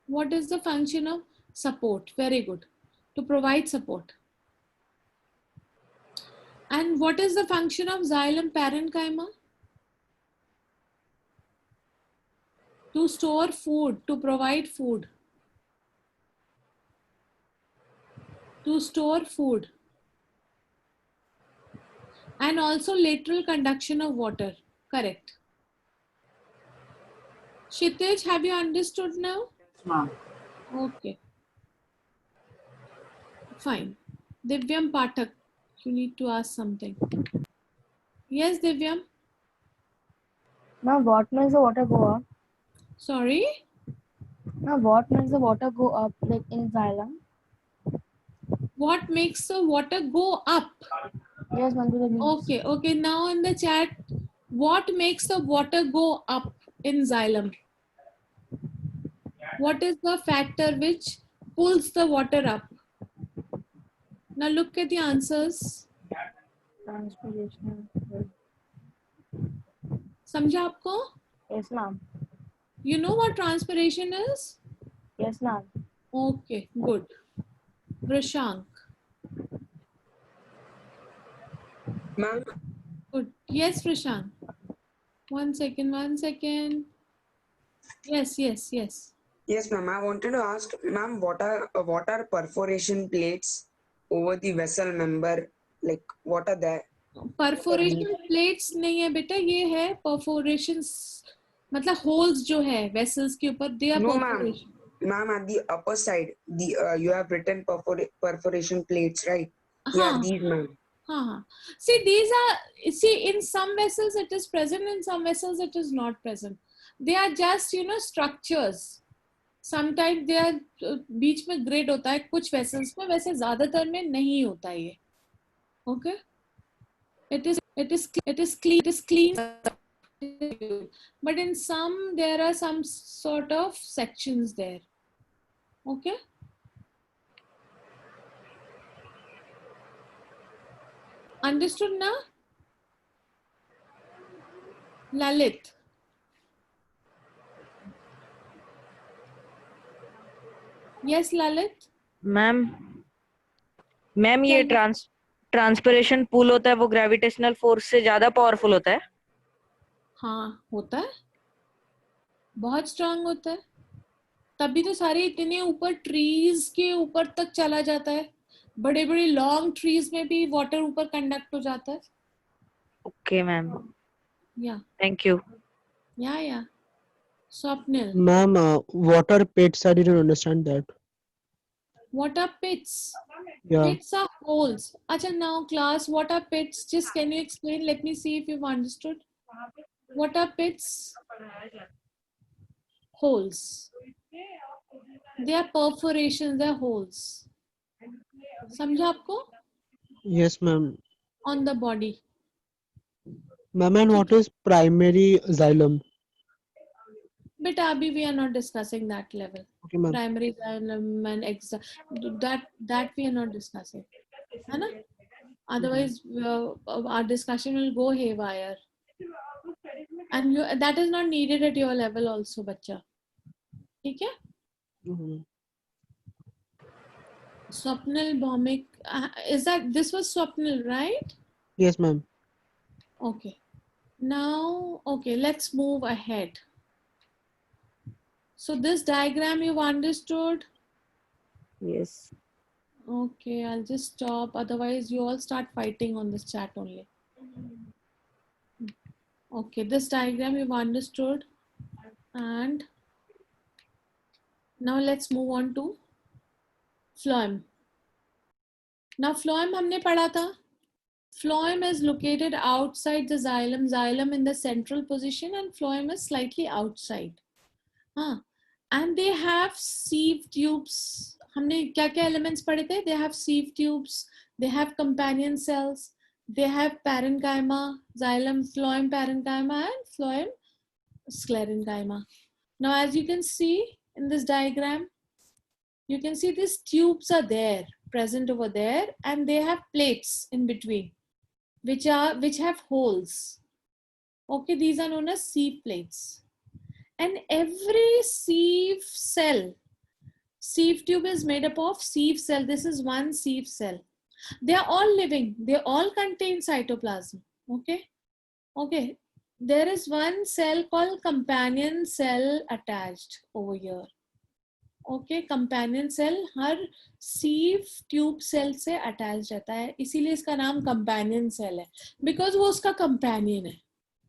What is the function of support? Very good. To provide support. And what is the function of xylem parenchyma? To store food, to provide food. To store food. And also lateral conduction of water. Correct. Kshitij, have you understood now? Yes, ma'am. Okay. Fine. Divyam Pathak, you need to ask something. Yes, Divyam. Now, what makes the water go up? Sorry. Now, what makes the water go up, like in xylem? What makes the water go up? Yes, ma'am. To the beach. Okay, okay. Now in the chat, what makes the water go up in xylem? What is the factor which pulls the water up? Now look at the answers. Transpiration. समझा आपको? Yes, ma'am. You know what transpiration is? Yes, ma'am. Okay, good. Prashank. Ma'am, Good. Yes, Prashank. One second. Yes. yes, ma'am. I wanted to ask, ma'am, what are perforation plates over the vessel member? Like, what are they? Perforation plates नहीं है बेटा, ये है परफोरेशंस, मतलब holes जो है vessels के ऊपर, they are No, ma'am. Perforation. Ma'am, at the upper side, you have written perforation plates, right? Yeah, these, ma'am. See, in some vessels it is present, in some vessels it is not present. They are just, structures. Sometimes they are बीच में grade होता है कुछ vessels में, वैसे ज्यादातर में नहीं होता ये. Okay? It is clean, but in some there are some sort of sections there. Okay? Understood now? Lalit. Yes, Lalit. Ma'am ये ट्रांसपिरेशन पूल होता है वो ग्रेविटेशनल फोर्स से ज्यादा पावरफुल होता है? हाँ, होता है, बहुत स्ट्रांग होता है, तभी तो सारे इतने ऊपर ट्रीज के ऊपर तक चला जाता है, बड़े बड़े लॉन्ग ट्रीज में भी वाटर ऊपर कंडक्ट हो जाता है. ओके मैम, या थैंक यू. या Swapnil. Ma'am, water pits, I didn't understand that. What are pits? Yeah. Pits are holes. Acha, now class, what are pits? Just can you explain? Let me see if you've understood. What are pits? Holes. They are perforations, they are holes. समझा आपको? Yes, ma'am. On the body. Ma'am, and what is primary xylem? But abhi we are not discussing that level. Okay, ma'am. Primary xylem and that we are not discussing. है ना? Otherwise, our discussion will go haywire. And that is not needed at your level also, बच्चा. ठीक है? Swapnil Bhaumik, this was Swapnil, right? Yes, ma'am. Okay. Now, okay, let's move ahead. So this diagram you've understood? Yes. Okay, I'll just stop. Otherwise, you all start fighting on this chat only. Okay, this diagram you've understood. And now let's move on to phloem. Now phloem हमने पढ़ा था. Phloem is located outside the xylem in the central position, and phloem is slightly outside. and they have sieve tubes. हमने क्या क्या elements पढ़े थे? They have sieve tubes, they have companion cells, they have parenchyma, xylem, phloem parenchyma, and phloem sclerenchyma. Now, as you can see in this diagram, you can see these tubes are there, present over there, and they have plates in between, which have holes. Okay, these are known as sieve plates. And every sieve tube is made up of sieve cell. This is one sieve cell. They are all living. They all contain cytoplasm. Okay. There is one cell called companion cell attached over here. Okay, companion cell her sieve tube cell से attached रहता है, इसीलिए इसका नाम companion cell है, because वो उसका companion है.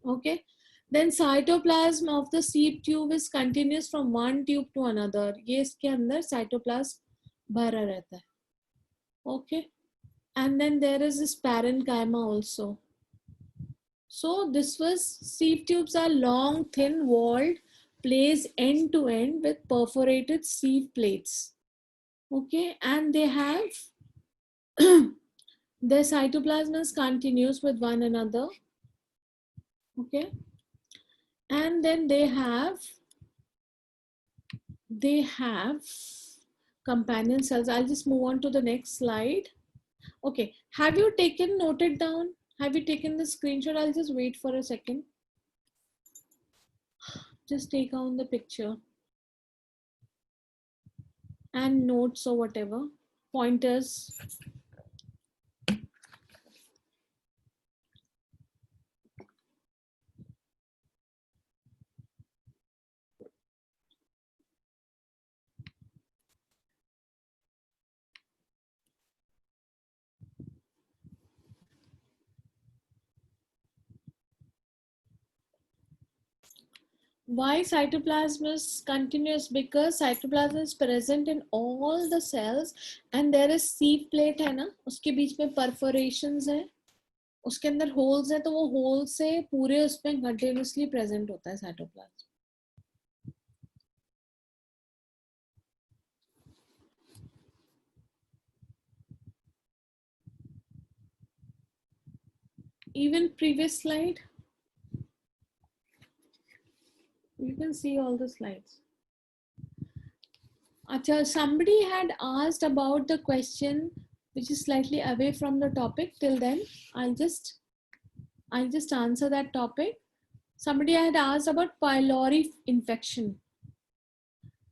Okay. Then cytoplasm of the sieve tube is continuous from one tube to another. ये इसके अंदर cytoplasm भरा रहता है. Okay. And then there is this parenchyma also. So this was, sieve tubes are long, thin walled, placed end to end with perforated sieve plates. Okay. And they have, their cytoplasm is continuous with one another. Okay. And then they have companion cells. I'll just move on to the next slide. Okay, have you noted down? Have you taken the screenshot? I'll just wait for a second. Just take down the picture and notes or whatever, pointers. Why cytoplasm is continuous? Because cytoplasm is present in all the cells and there is sieve plate है ना, उसके बीच में perforations है, उसके अंदर holes है, तो वो holes से पूरे उसमें continuously present होता है cytoplasm. Even previous slide. You can see all the slides. Achha, somebody had asked about the question which is slightly away from the topic. Till then, I'll just answer that topic. Somebody had asked about pylori infection.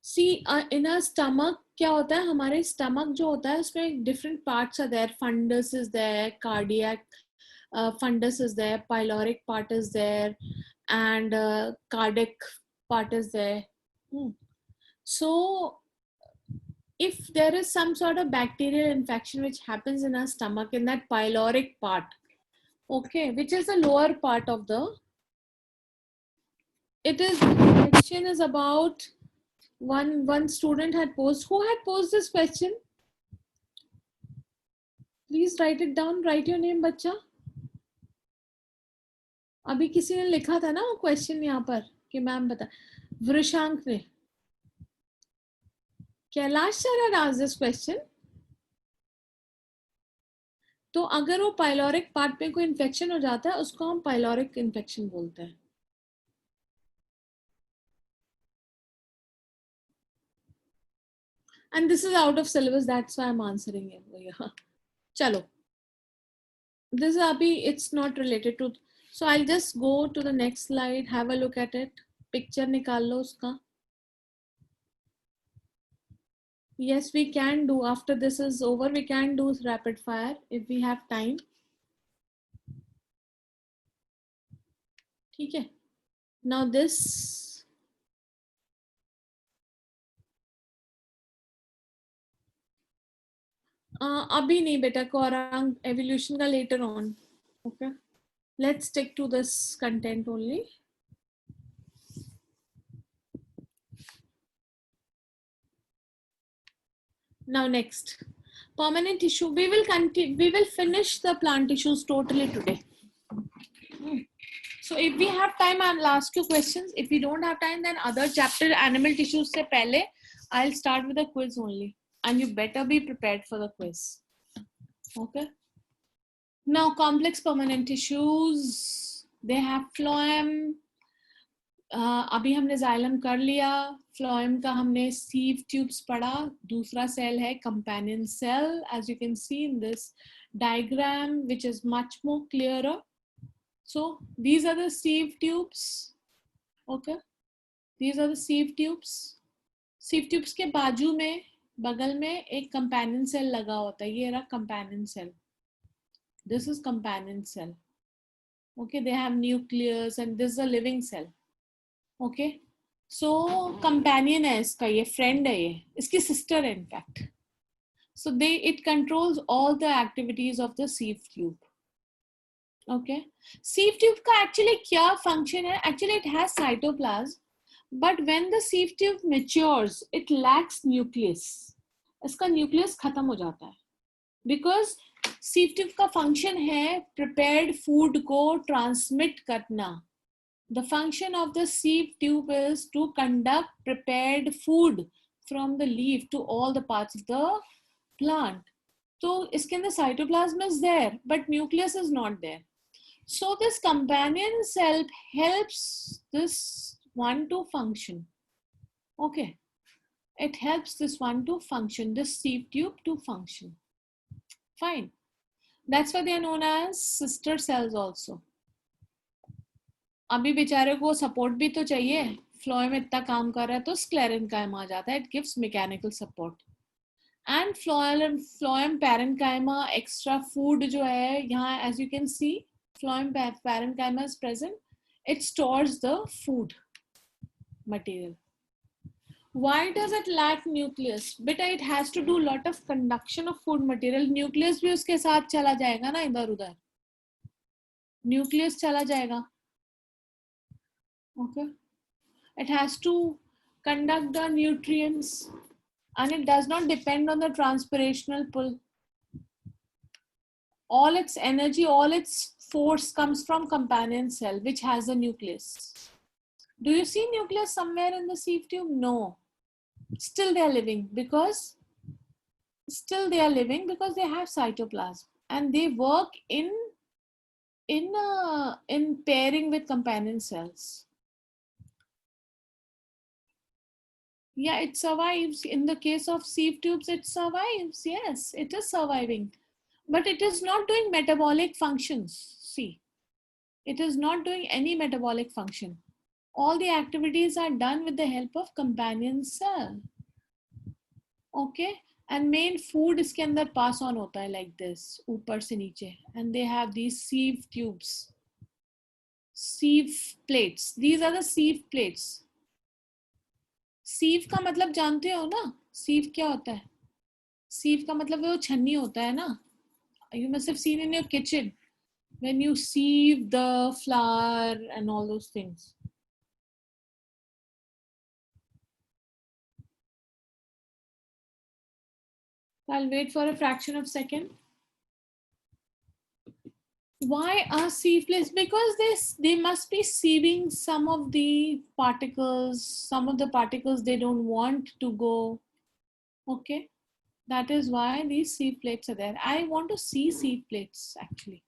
See, in our stomach, क्या होता है? हमारे stomach जो होता है, उसमें different parts are there. Fundus is there, cardiac fundus is there, pyloric part is there, and cardiac part is there. So if there is some sort of bacterial infection which happens in our stomach, in that pyloric part, okay, which is the lower part of the, the question is about, one student had posed. Who had posed this question? Please write it down. Write your name, बच्चा. अभी किसी ने लिखा था ना वो question यहाँ पर कि मैम बता, वृषांक ने. Kailash sir had asked this question. तो अगर वो पाइलोरिक पार्ट में कोई इन्फेक्शन हो जाता है, उसको हम पाइलोरिक इन्फेक्शन बोलते हैं. And this is out of syllabus, that's why I'm answering it. Chalo. This is abhi, it's not related to. So I'll just go to the next slide, have a look at it. Picture nikal lo uska. Yes, we can do, after this is over, we can do rapid fire if we have time. Okay. Now this. Abhi nahi beta, Korang evolution ka later on. Okay. Let's stick to this content only. Now next, permanent tissue. We will finish the plant tissues totally today. So if we have time, I'll ask you questions. If we don't have time, then other chapter animal tissues se pehle, I'll start with a quiz only. And you better be prepared for the quiz. Okay. Now complex permanent tissues, they have phloem. अभी हमने xylem कर लिया. Phloem का हमने sieve tubes पढ़ा. दूसरा cell है companion cell, as you can see in this diagram, which is much more clearer. So these are the sieve tubes. Okay, these are the sieve tubes. Sieve tubes के बाजू में, बगल में एक companion cell लगा होता है. ये रहा companion cell. This is companion cell. Okay, they have nucleus and this is a living cell. Okay, so companion है इसका, ये friend है, ये इसकी sister है in fact. So it controls all the activities of the sieve tube. Okay, sieve tube का actually क्या function है? Actually it has cytoplasm, but when the sieve tube matures, it lacks nucleus. इसका nucleus खत्म हो जाता है. Because sieve tube का function है prepared food को transmit करना. The function of the sieve tube is to conduct prepared food from the leaf to all the parts of the plant. So इसके अंदर cytoplasm is there, but nucleus is not there. So this companion cell helps this one to function. Okay, it helps this one to function, this sieve tube to function. Fine. That's why they are known as sister cells also. अभी बेचारे को support भी तो चाहिए. Phloem इतना काम कर रहा है तो स्क्लेरेन्काइमा आ जाता है. It gives mechanical support. And phloem parenchyma extra food जो है यहाँ, as you can see, phloem parenchyma is present. It stores the food material. Why does it lack nucleus? Beta, it has to do lot of conduction of food material. Nucleus भी उसके साथ चला जाएगा ना, इधर उधर. Nucleus चला जाएगा. Okay, it has to conduct the nutrients and it does not depend on the transpirational pull. All its energy, all its force comes from companion cell which has a nucleus. Do you see nucleus somewhere in the sieve tube? No. Still they are living because they have cytoplasm and they work in pairing with companion cells. Yeah, it survives. In the case of sieve tubes, it survives. Yes, it is surviving. But it is not doing metabolic functions. See, it is not doing any metabolic function. All the activities are done with the help of companion cell. Okay, and main food इसके अंदर pass on होता है like this, ऊपर से नीचे. And they have these sieve tubes. Sieve plates. These are the sieve plates. सीव का मतलब जानते हो ना? सीव क्या होता है? सीव का मतलब वो छन्नी होता है ना. You must have seen in your kitchen when you sieve the flour and all those things. I'll wait for a fraction of a second. Why are sieve plates? Because they must be sieving some of the particles. Some of the particles they don't want to go. Okay, that is why these sieve plates are there. I want to see sieve plates actually.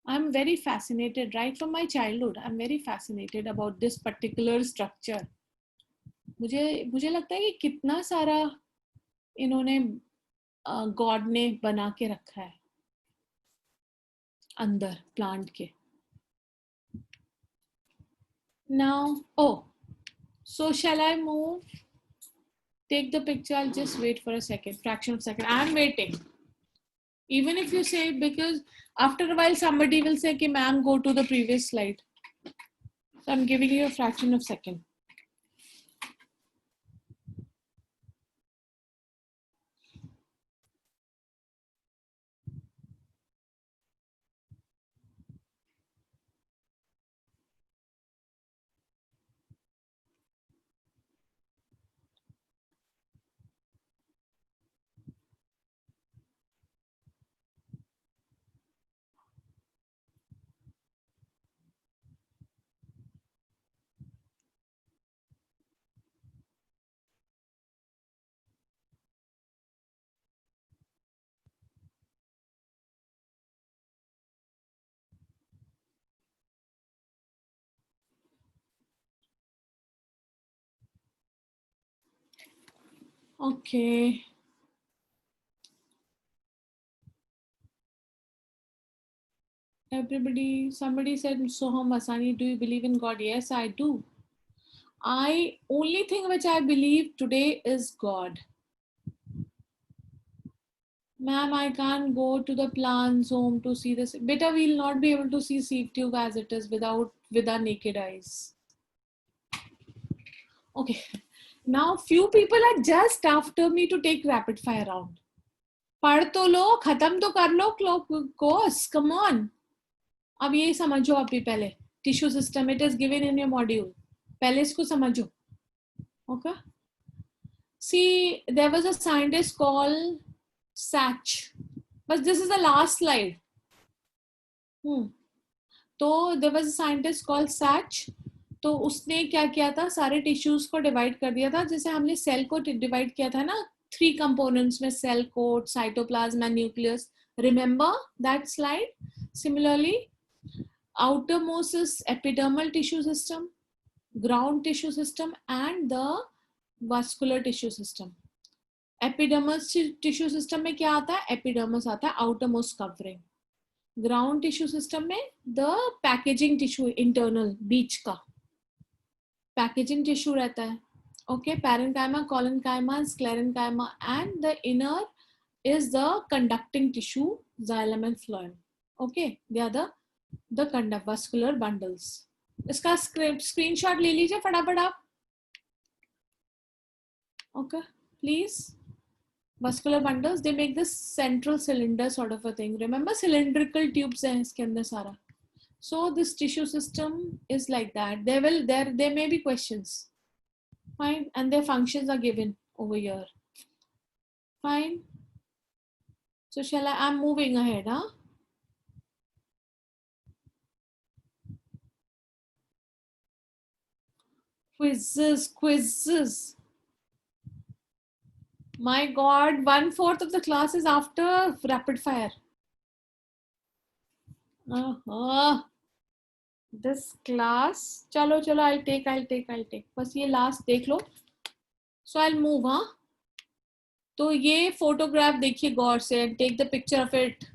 I'm very fascinated right from my childhood. I'm very fascinated about this particular structure. मुझे लगता है कि कितना सारा इन्होंने God ने बना के रखा है अंदर प्लांट के. Now, oh, so shall I move? Take the picture. I'll just wait for a second, fraction of a second. I'm waiting. Even if you say, because after a while somebody will say, "Okay, ma'am, go to the previous slide." So I'm giving you a fraction of a second. Okay. Everybody, somebody said, Soham Asani, do you believe in God? Yes, I do. Only thing which I believe today is God. Ma'am, I can't go to the plant's home to see this. Beta, we'll not be able to see sieve tube as it is with our naked eyes. Okay. Now, few people are just after me to take rapid fire round. पढ़ तो लो, खत्म तो कर लो course, come on. अब ये समझो अभी पहले. Tissue system, it is given in your module. पहले इसको समझो. Okay. See, there was a scientist called Sach. But this is the last slide. तो there was a scientist called Sach. तो उसने क्या किया था, सारे टिश्यूज को डिवाइड कर दिया था, जैसे हमने सेल को डिवाइड किया था ना 3 कंपोनेंट्स में, cell coat, cytoplasm and nucleus. Remember that slide? Similarly, outermost is epidermal tissue system, ground tissue system and the vascular tissue system. Epidermal tissue system में क्या आता है? Epidermis आता है, outermost covering. Ground tissue system में the packaging tissue, internal, बीच का packaging tissue रहता है. Okay, parenchyma, collenchyma, sclerenchyma, and the inner is the conducting tissue, xylem and phloem. Okay, they are the conduct vascular bundles. इसका screenshot ले लीजिए फटाफट आप. Okay, please. Vascular bundles, they make this central cylinder sort of a thing. Remember, cylindrical tubes हैं इसके अंदर सारा. So this tissue system is like that. There may be questions. Fine, and their functions are given over here. Fine. So I'm moving ahead, huh? Quizzes. My God, 1/4 of the class is after rapid fire. This class, chalo, I'll take. बस ये last देख लो. So I'll move, huh? तो ये photograph देखिए गौर से and take the picture of it.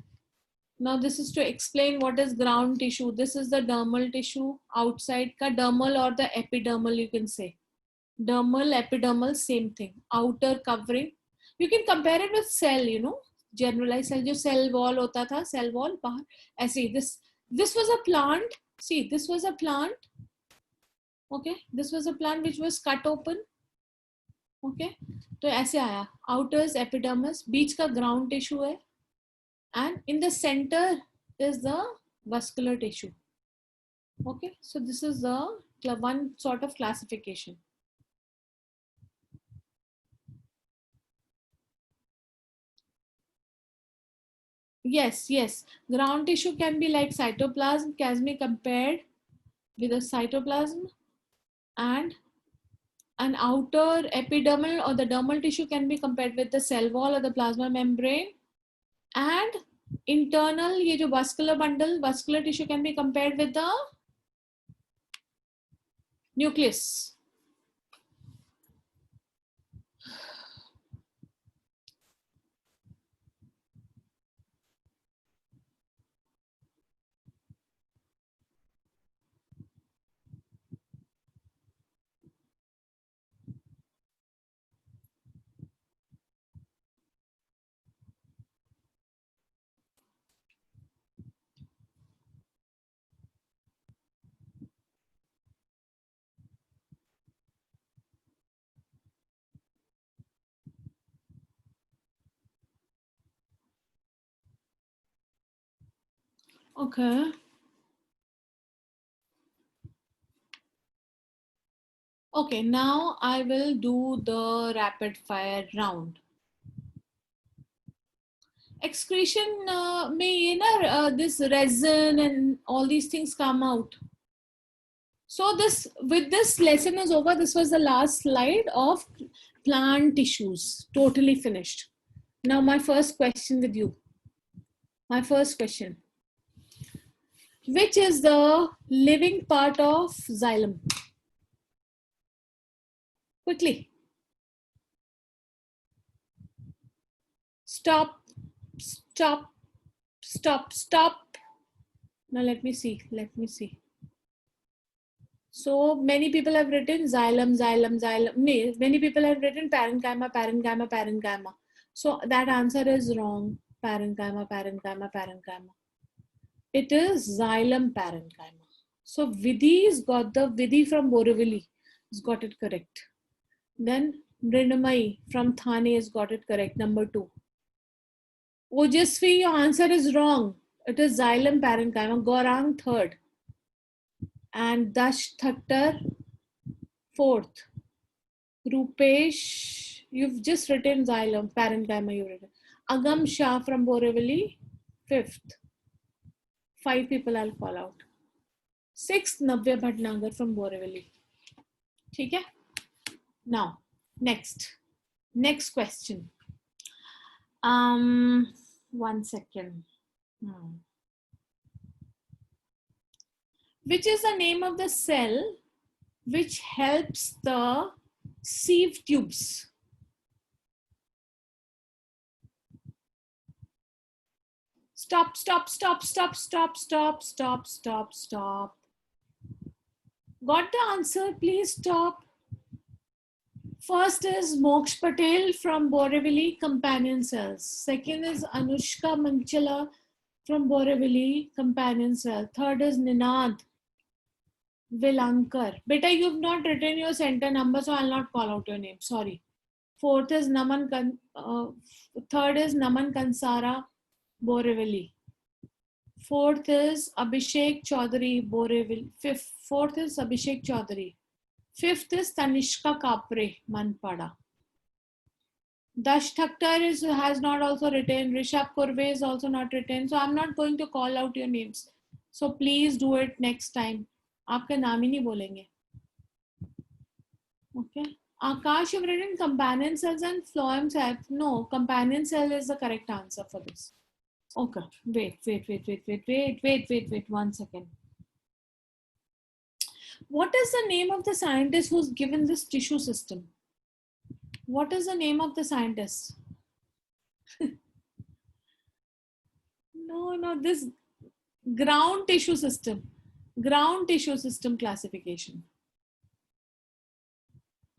Now this is to explain what is ground tissue. This is the dermal tissue, outside का dermal or the epidermal you can say. Dermal, epidermal, same thing. Outer covering. You can compare it with cell, you know. Generalized cell, जो cell wall होता था, cell wall बाहर ऐसे. This was a plant. See, this was a plant. Okay, this was a plant which was cut open. Okay, तो ऐसे आया. Outer is epidermis, बीच का ground tissue है, and in the center is the vascular tissue. Okay, so this is the one sort of classification. Yes. Ground tissue can be like cytoplasm, can be compared with a cytoplasm, and an outer epidermal or the dermal tissue can be compared with the cell wall or the plasma membrane, and internal ये जो vascular bundle, vascular tissue can be compared with the nucleus. Okay. Okay, now I will do the rapid fire round. Excretion may this resin and all these things come out. So with this lesson is over. This was the last slide of plant tissues. Totally finished. Now my first question with you. My first question. Which is the living part of xylem? Quickly. Stop, stop, stop, stop. Now let me see. So many people have written xylem, xylem, xylem. No, many people have written parenchyma, parenchyma, parenchyma. So that answer is wrong. Parenchyma, parenchyma, parenchyma. It is xylem parenchyma. So Vidhi's got the Vidhi from Borivali has got it correct. Then Mrinamai from Thane has got it correct. Number 2. Ojasvi, your answer is wrong. It is xylem parenchyma. Gaurang 3rd. And Dash Thattar 4th. Rupesh, you've just written xylem parenchyma. You've written. Agam Shah from Borivali 5th. 5 people I'll call out. 6th, Navya Bhatnagar from Borivali. Okay? Now, next question. 1 second. Which is the name of the cell which helps the sieve tubes? Stop. Got the answer? Please stop. First is Moksh Patel from Borivali, companion cells. Second is Anushka Manchala from Borivali, companion cell. Third is Ninad Vilankar. Beta, you've not written your center number, so I'll not call out your name. Sorry. Third is Naman Kansara, Borivali. Fourth is Abhishek Chaudhary, Borivali. Fourth is Abhishek Chaudhary. Fifth is Tanishka Kapre, Manpada. Dash Thakkar has not also written. Rishabh Kurve is also not written. So I'm not going to call out your names. So please do it next time. आपका नाम ही नहीं बोलेंगे. Okay. Akash, you've written companion cells and phloem cells. No, companion cell is the correct answer for this. Okay. Wait. 1 second. What is the name of the scientist who's given this tissue system? What is the name of the scientist? No, this ground tissue system classification.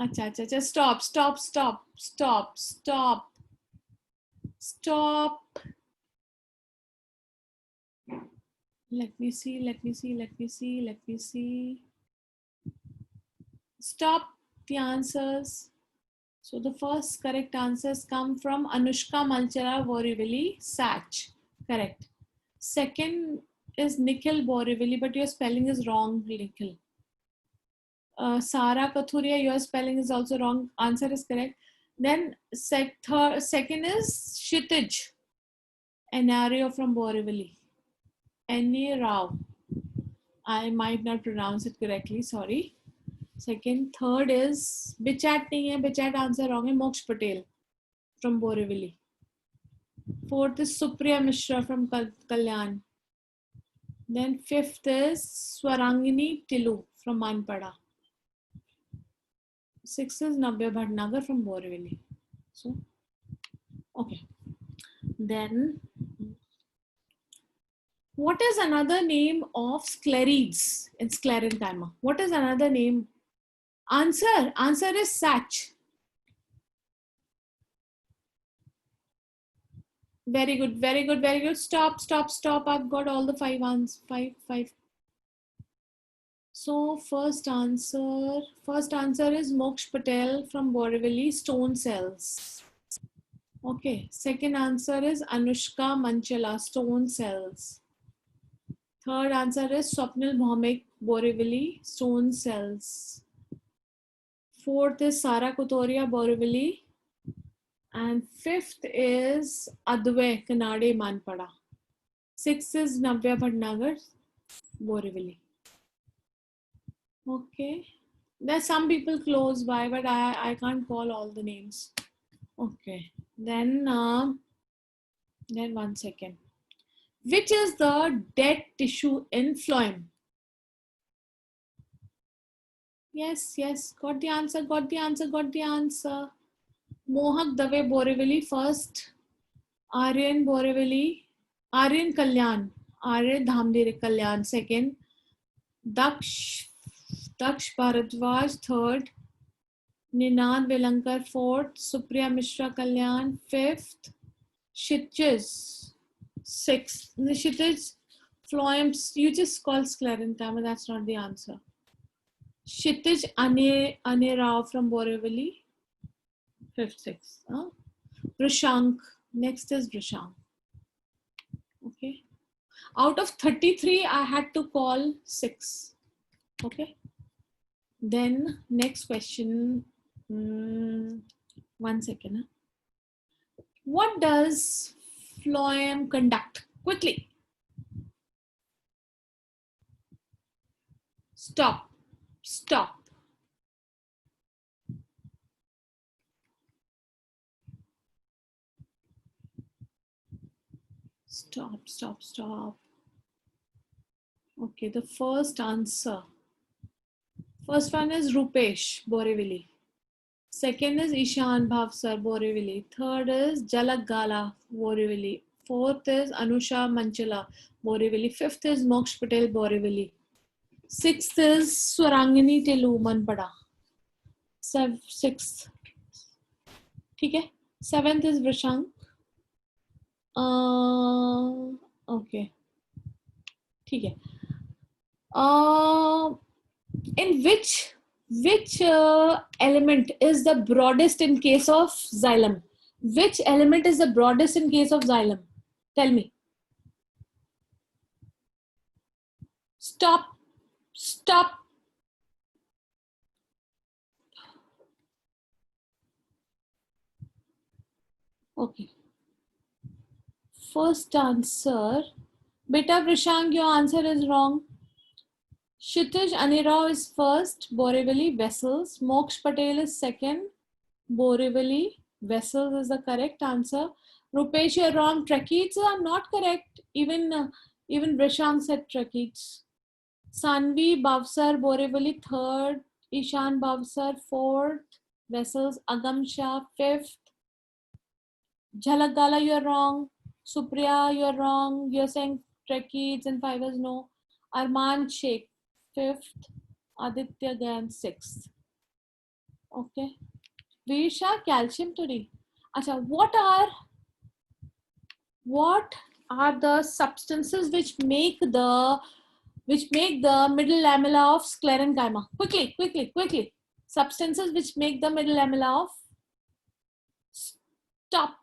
Acha. Stop. Let me see. Stop the answers. So the first correct answers come from Anushka Malchara Borivali, Sach. Correct. Second is Nikhil Borivali, but your spelling is wrong, Nikhil. Sara Kathuria, your spelling is also wrong. Answer is correct. Then second is Kshitij Enario from Borivali. N.A. Rao. I might not pronounce it correctly, sorry. Second, third is Bichat nahi hai, Bichat answer wrong hai, Moksh Patel from Borivali. Fourth is Supriya Mishra from Kalyan. Then fifth is Swarangini Tilu from Manpada. Sixth is Navya Bhatnagar from Borivali. So, okay. Then, what is another name of sclerids in sclerenchyma? What is another name? Answer is Sach. Very good. Stop. I've got all the 5 answers. 5. So first answer is Moksh Patel from Borivali, stone cells. Okay. Second answer is Anushka Manchala, stone cells. Third answer is Swapnil Bhaumik, Borivali, stone cells. Fourth is Sara Kutoria, Borivali. And fifth is Advay, Kanade, Manpada. Sixth is Navya Bhatnagar, Borivali. Okay. There's some people close by, but I can't call all the names. Okay. Then 1 second. Which is the dead tissue in phloem? Yes. Got the answer. Mohak Dave, Borivali, first. Aryan Borivali, Aryan Kalyan, Aryan Dhamdere Kalyan, second. Daksh Bharadwaj, third. Ninad Velankar, fourth. Supriya Mishra Kalyan, fifth. Shitches, sixth. Shitches Floem, you just call sclerentama, that's not the answer. Kshitij Ane Rao from Borivali, fifth, sixth. Vrishank, next is Vrishank. Okay. Out of 33, I had to call 6. Okay. Then next question. 1 second. What does phloem conduct? Quickly. Stop. Stop. Stop, stop, stop. Okay, the first answer. First one is Rupesh Borivali. Second is Ishan Bhavsar Borivali. Third is Jalak Gala Borivali. Fourth is Anusha Manchala Borivali. Fifth is Moksh Patel Borivali. Sixth is Swarangini Telu Manpada. Sixth. ठीक है. Seventh is Vrishank. Okay. ठीक है. In which element is the broadest in case of xylem? Which element is the broadest in case of xylem? Tell me. Stop. Stop. Okay. First answer. Beta Vrishank, your answer is wrong. Kshitij Anirao is first, Borivali vessels. Moksh Patel is second, Borivali vessels is the correct answer. Rupesh, you're wrong. Tracheids are not correct. Even Vrishank said tracheids. Sanvi Bhavsar Borivali third, Ishan Bhavsar fourth, vessels. Agam Shah fifth. Jhalak Gala, you're wrong. Supriya, you're wrong. You're saying tracheids and fibers, no. Arman Sheikh fifth, Aditya Gan sixth. Okay. Visha, calcium today. Acha, what are the substances which make the middle lamella of sclerenchyma? Quickly. Substances which make the middle lamella of. Stop.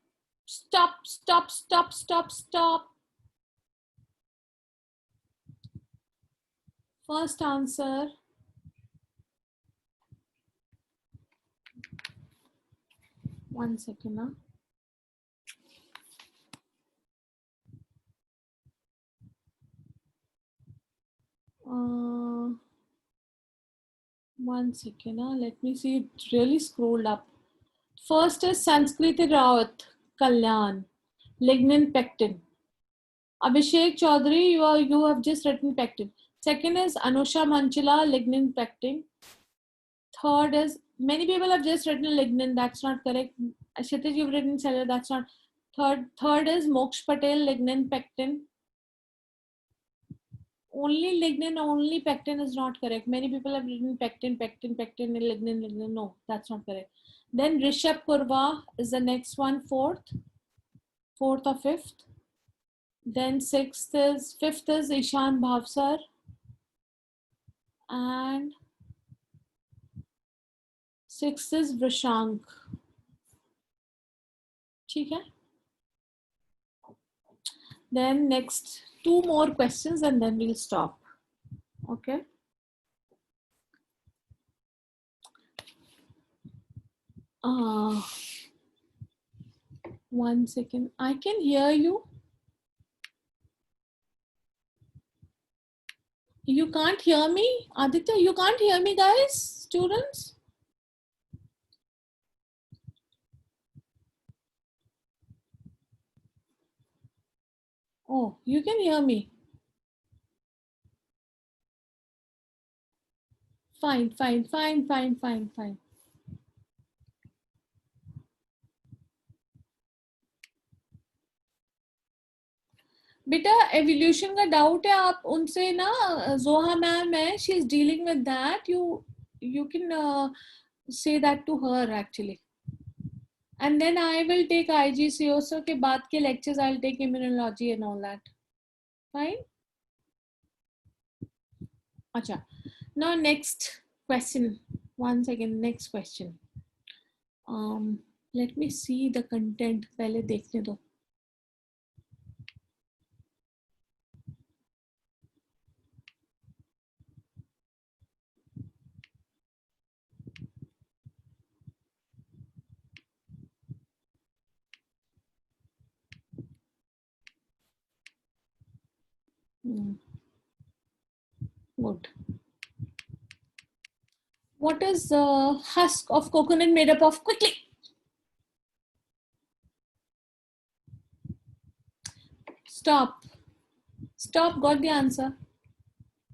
First answer. One second. One second. Let me see. It really scrolled up. First is Sanskrit Rawat Kalyan, lignin pectin. Abhishek Chaudhary, you have just written pectin. Second is Anusha Manchala, lignin pectin. Third is, many people have just written lignin, that's not correct. Kshitij, you've written cellular, that's not. Third is Moksh Patel, lignin pectin. Only lignin, only pectin is not correct. Many people have written pectin, and lignin. No, that's not correct. Then Rishabh Purva is the next one, fourth or fifth. Then fifth is Ishan Bhavsar. And sixth is Vrishank. Okay. Then next 2 more questions and then we'll stop. Okay. One second. I can hear you. You can't hear me? Aditya, you can't hear me, guys? Students? Oh, you can hear me. Fine. बेटा evolution का doubt है, आप उनसे ना, जोहा ma'am है, she is dealing with that, you can say that to her actually. And then I will take IGCSO के बाद के lectures, I'll take immunology and all that. Fine. अच्छा. Now next question. One second. Next question. Let me see the content. पहले देखने दो. Good. What is the husk of coconut made up of? Quickly. Stop. Stop. Got the answer.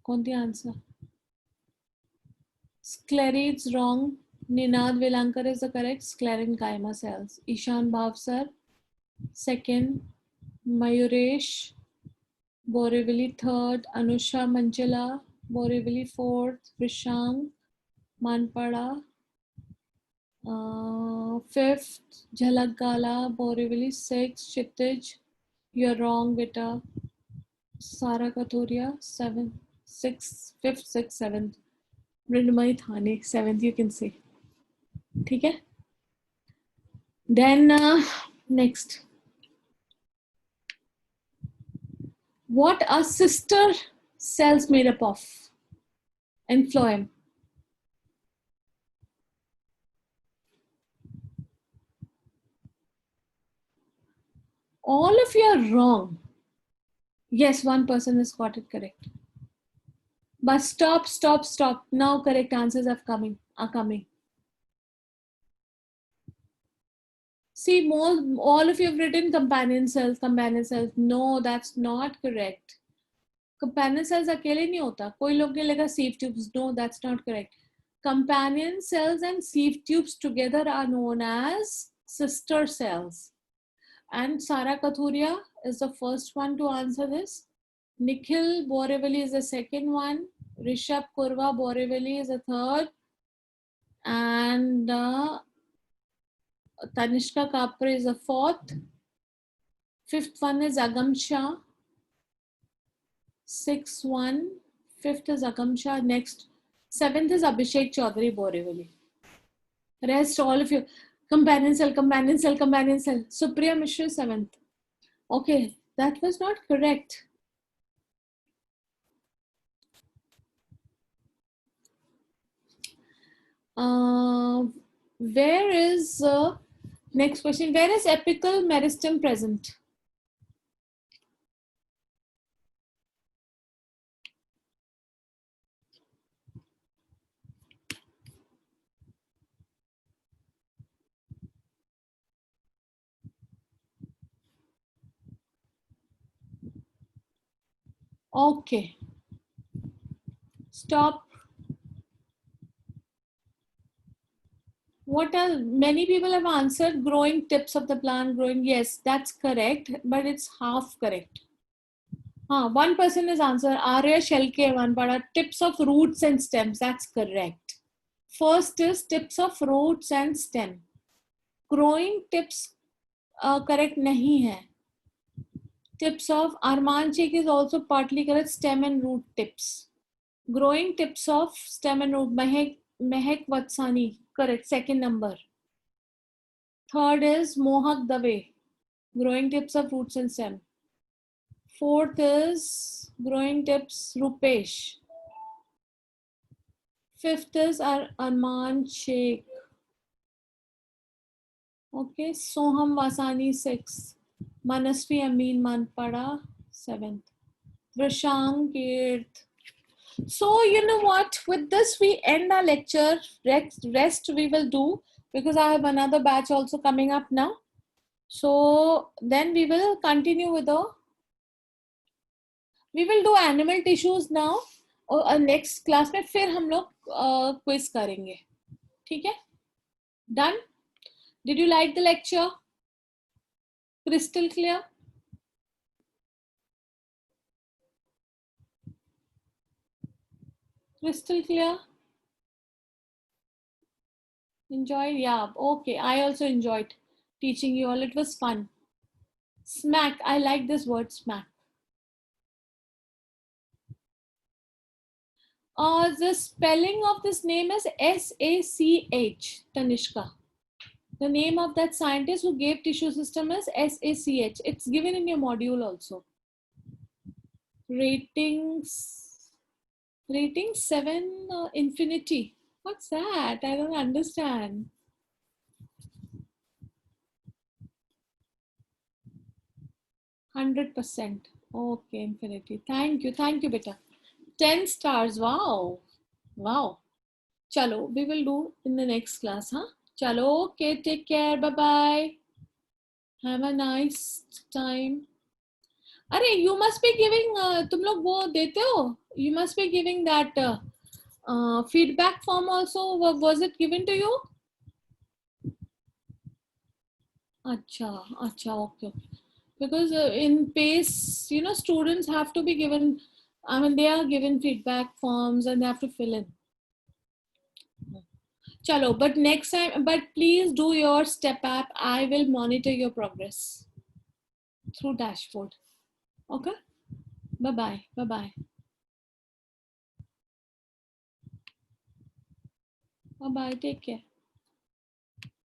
Got the answer. Sclerids wrong. Ninad Velankar is the correct. Sclerenchyma cells. Ishan Bhavsar. Second. Mayuresh Borivali third. Anusha Manchila Borivali fourth. Vishang Manpada fifth. Jhalak Gala Borivali sixth. Chitij, you're wrong beta. Sara Kathuria seventh, sixth, fifth, sixth, seventh. Mridumai Thane seventh, you can say. ठीक है? Then next. What are sister cells made up of? And phloem. All of you are wrong. Yes, one person has got it correct. But stop, stop, stop. Now correct answers are coming. See, all of you have written companion cells. No, that's not correct. Companion cells अकेले नहीं होता. कोई लोग ने लगा sieve tubes. No, that's not correct. Companion cells and sieve tubes together are known as sister cells. And Sara Kathuria is the first one to answer this. Nikhil Borivali is the second one. Rishabh Kurva Borivali is the third. And Tanishka Kapre is the fourth. Fifth one is Agam Shah. Sixth one. Fifth is Agam Shah. Next. Seventh is Abhishek Chaudhary Borivali. Rest all of you. Companion cell. Supriya Mishra seventh. Okay, that was not correct. Where is next question? Where is apical meristem present? Okay. Stop. What are many people have answered? Growing tips of the plant, growing. Yes, that's correct, but it's half correct. One person has answered. Arya Shelke Vanpada, tips of roots and stems. That's correct. First is tips of roots and stem. Growing tips correct nahi hai. Tips of Arman Sheikh is also partly correct. Stem and root tips. Growing tips of stem and root. Mehek Vatsani, correct, second number. Third is Mohak Dave, growing tips of roots and stem. Fourth is growing tips Rupesh. Fifth is Arman Sheikh. Okay, Soham Vasani sixth. Manasvi Amin Manpada seventh. Vrishang eighth. So you know what, with this we end our lecture. Rest we will do because I have another batch also coming up now. So then we will continue with we will do animal tissues now और next class में फिर हम लोग quiz करेंगे. ठीक है? Done? Did you like the lecture? Crystal clear? Crystal clear? Enjoyed? Yeah. Okay. I also enjoyed teaching you all. It was fun. Smack. I like this word smack. The spelling of this name is SACH, Tanishka. The name of that scientist who gave tissue system is SACH. It's given in your module also. Ratings 7 infinity. What's that? I don't understand. %. Okay, infinity. Thank you, beta. 10 stars. Wow. Wow. Chalo, we will do in the next class, huh? Chalo, okay, take care. Bye-bye. Have a nice time. अरे you must be giving तुम लोग वो देते हो? You must be giving that feedback form also. Was it given to you? अच्छा, okay. Because in PACE, you know, students have to be given, I mean, they are given feedback forms and they have to fill in. Chalo, but next time, but please do your step app. I will monitor your progress through dashboard. Okay? Bye-bye. Bye-bye. Bye-bye. Take care.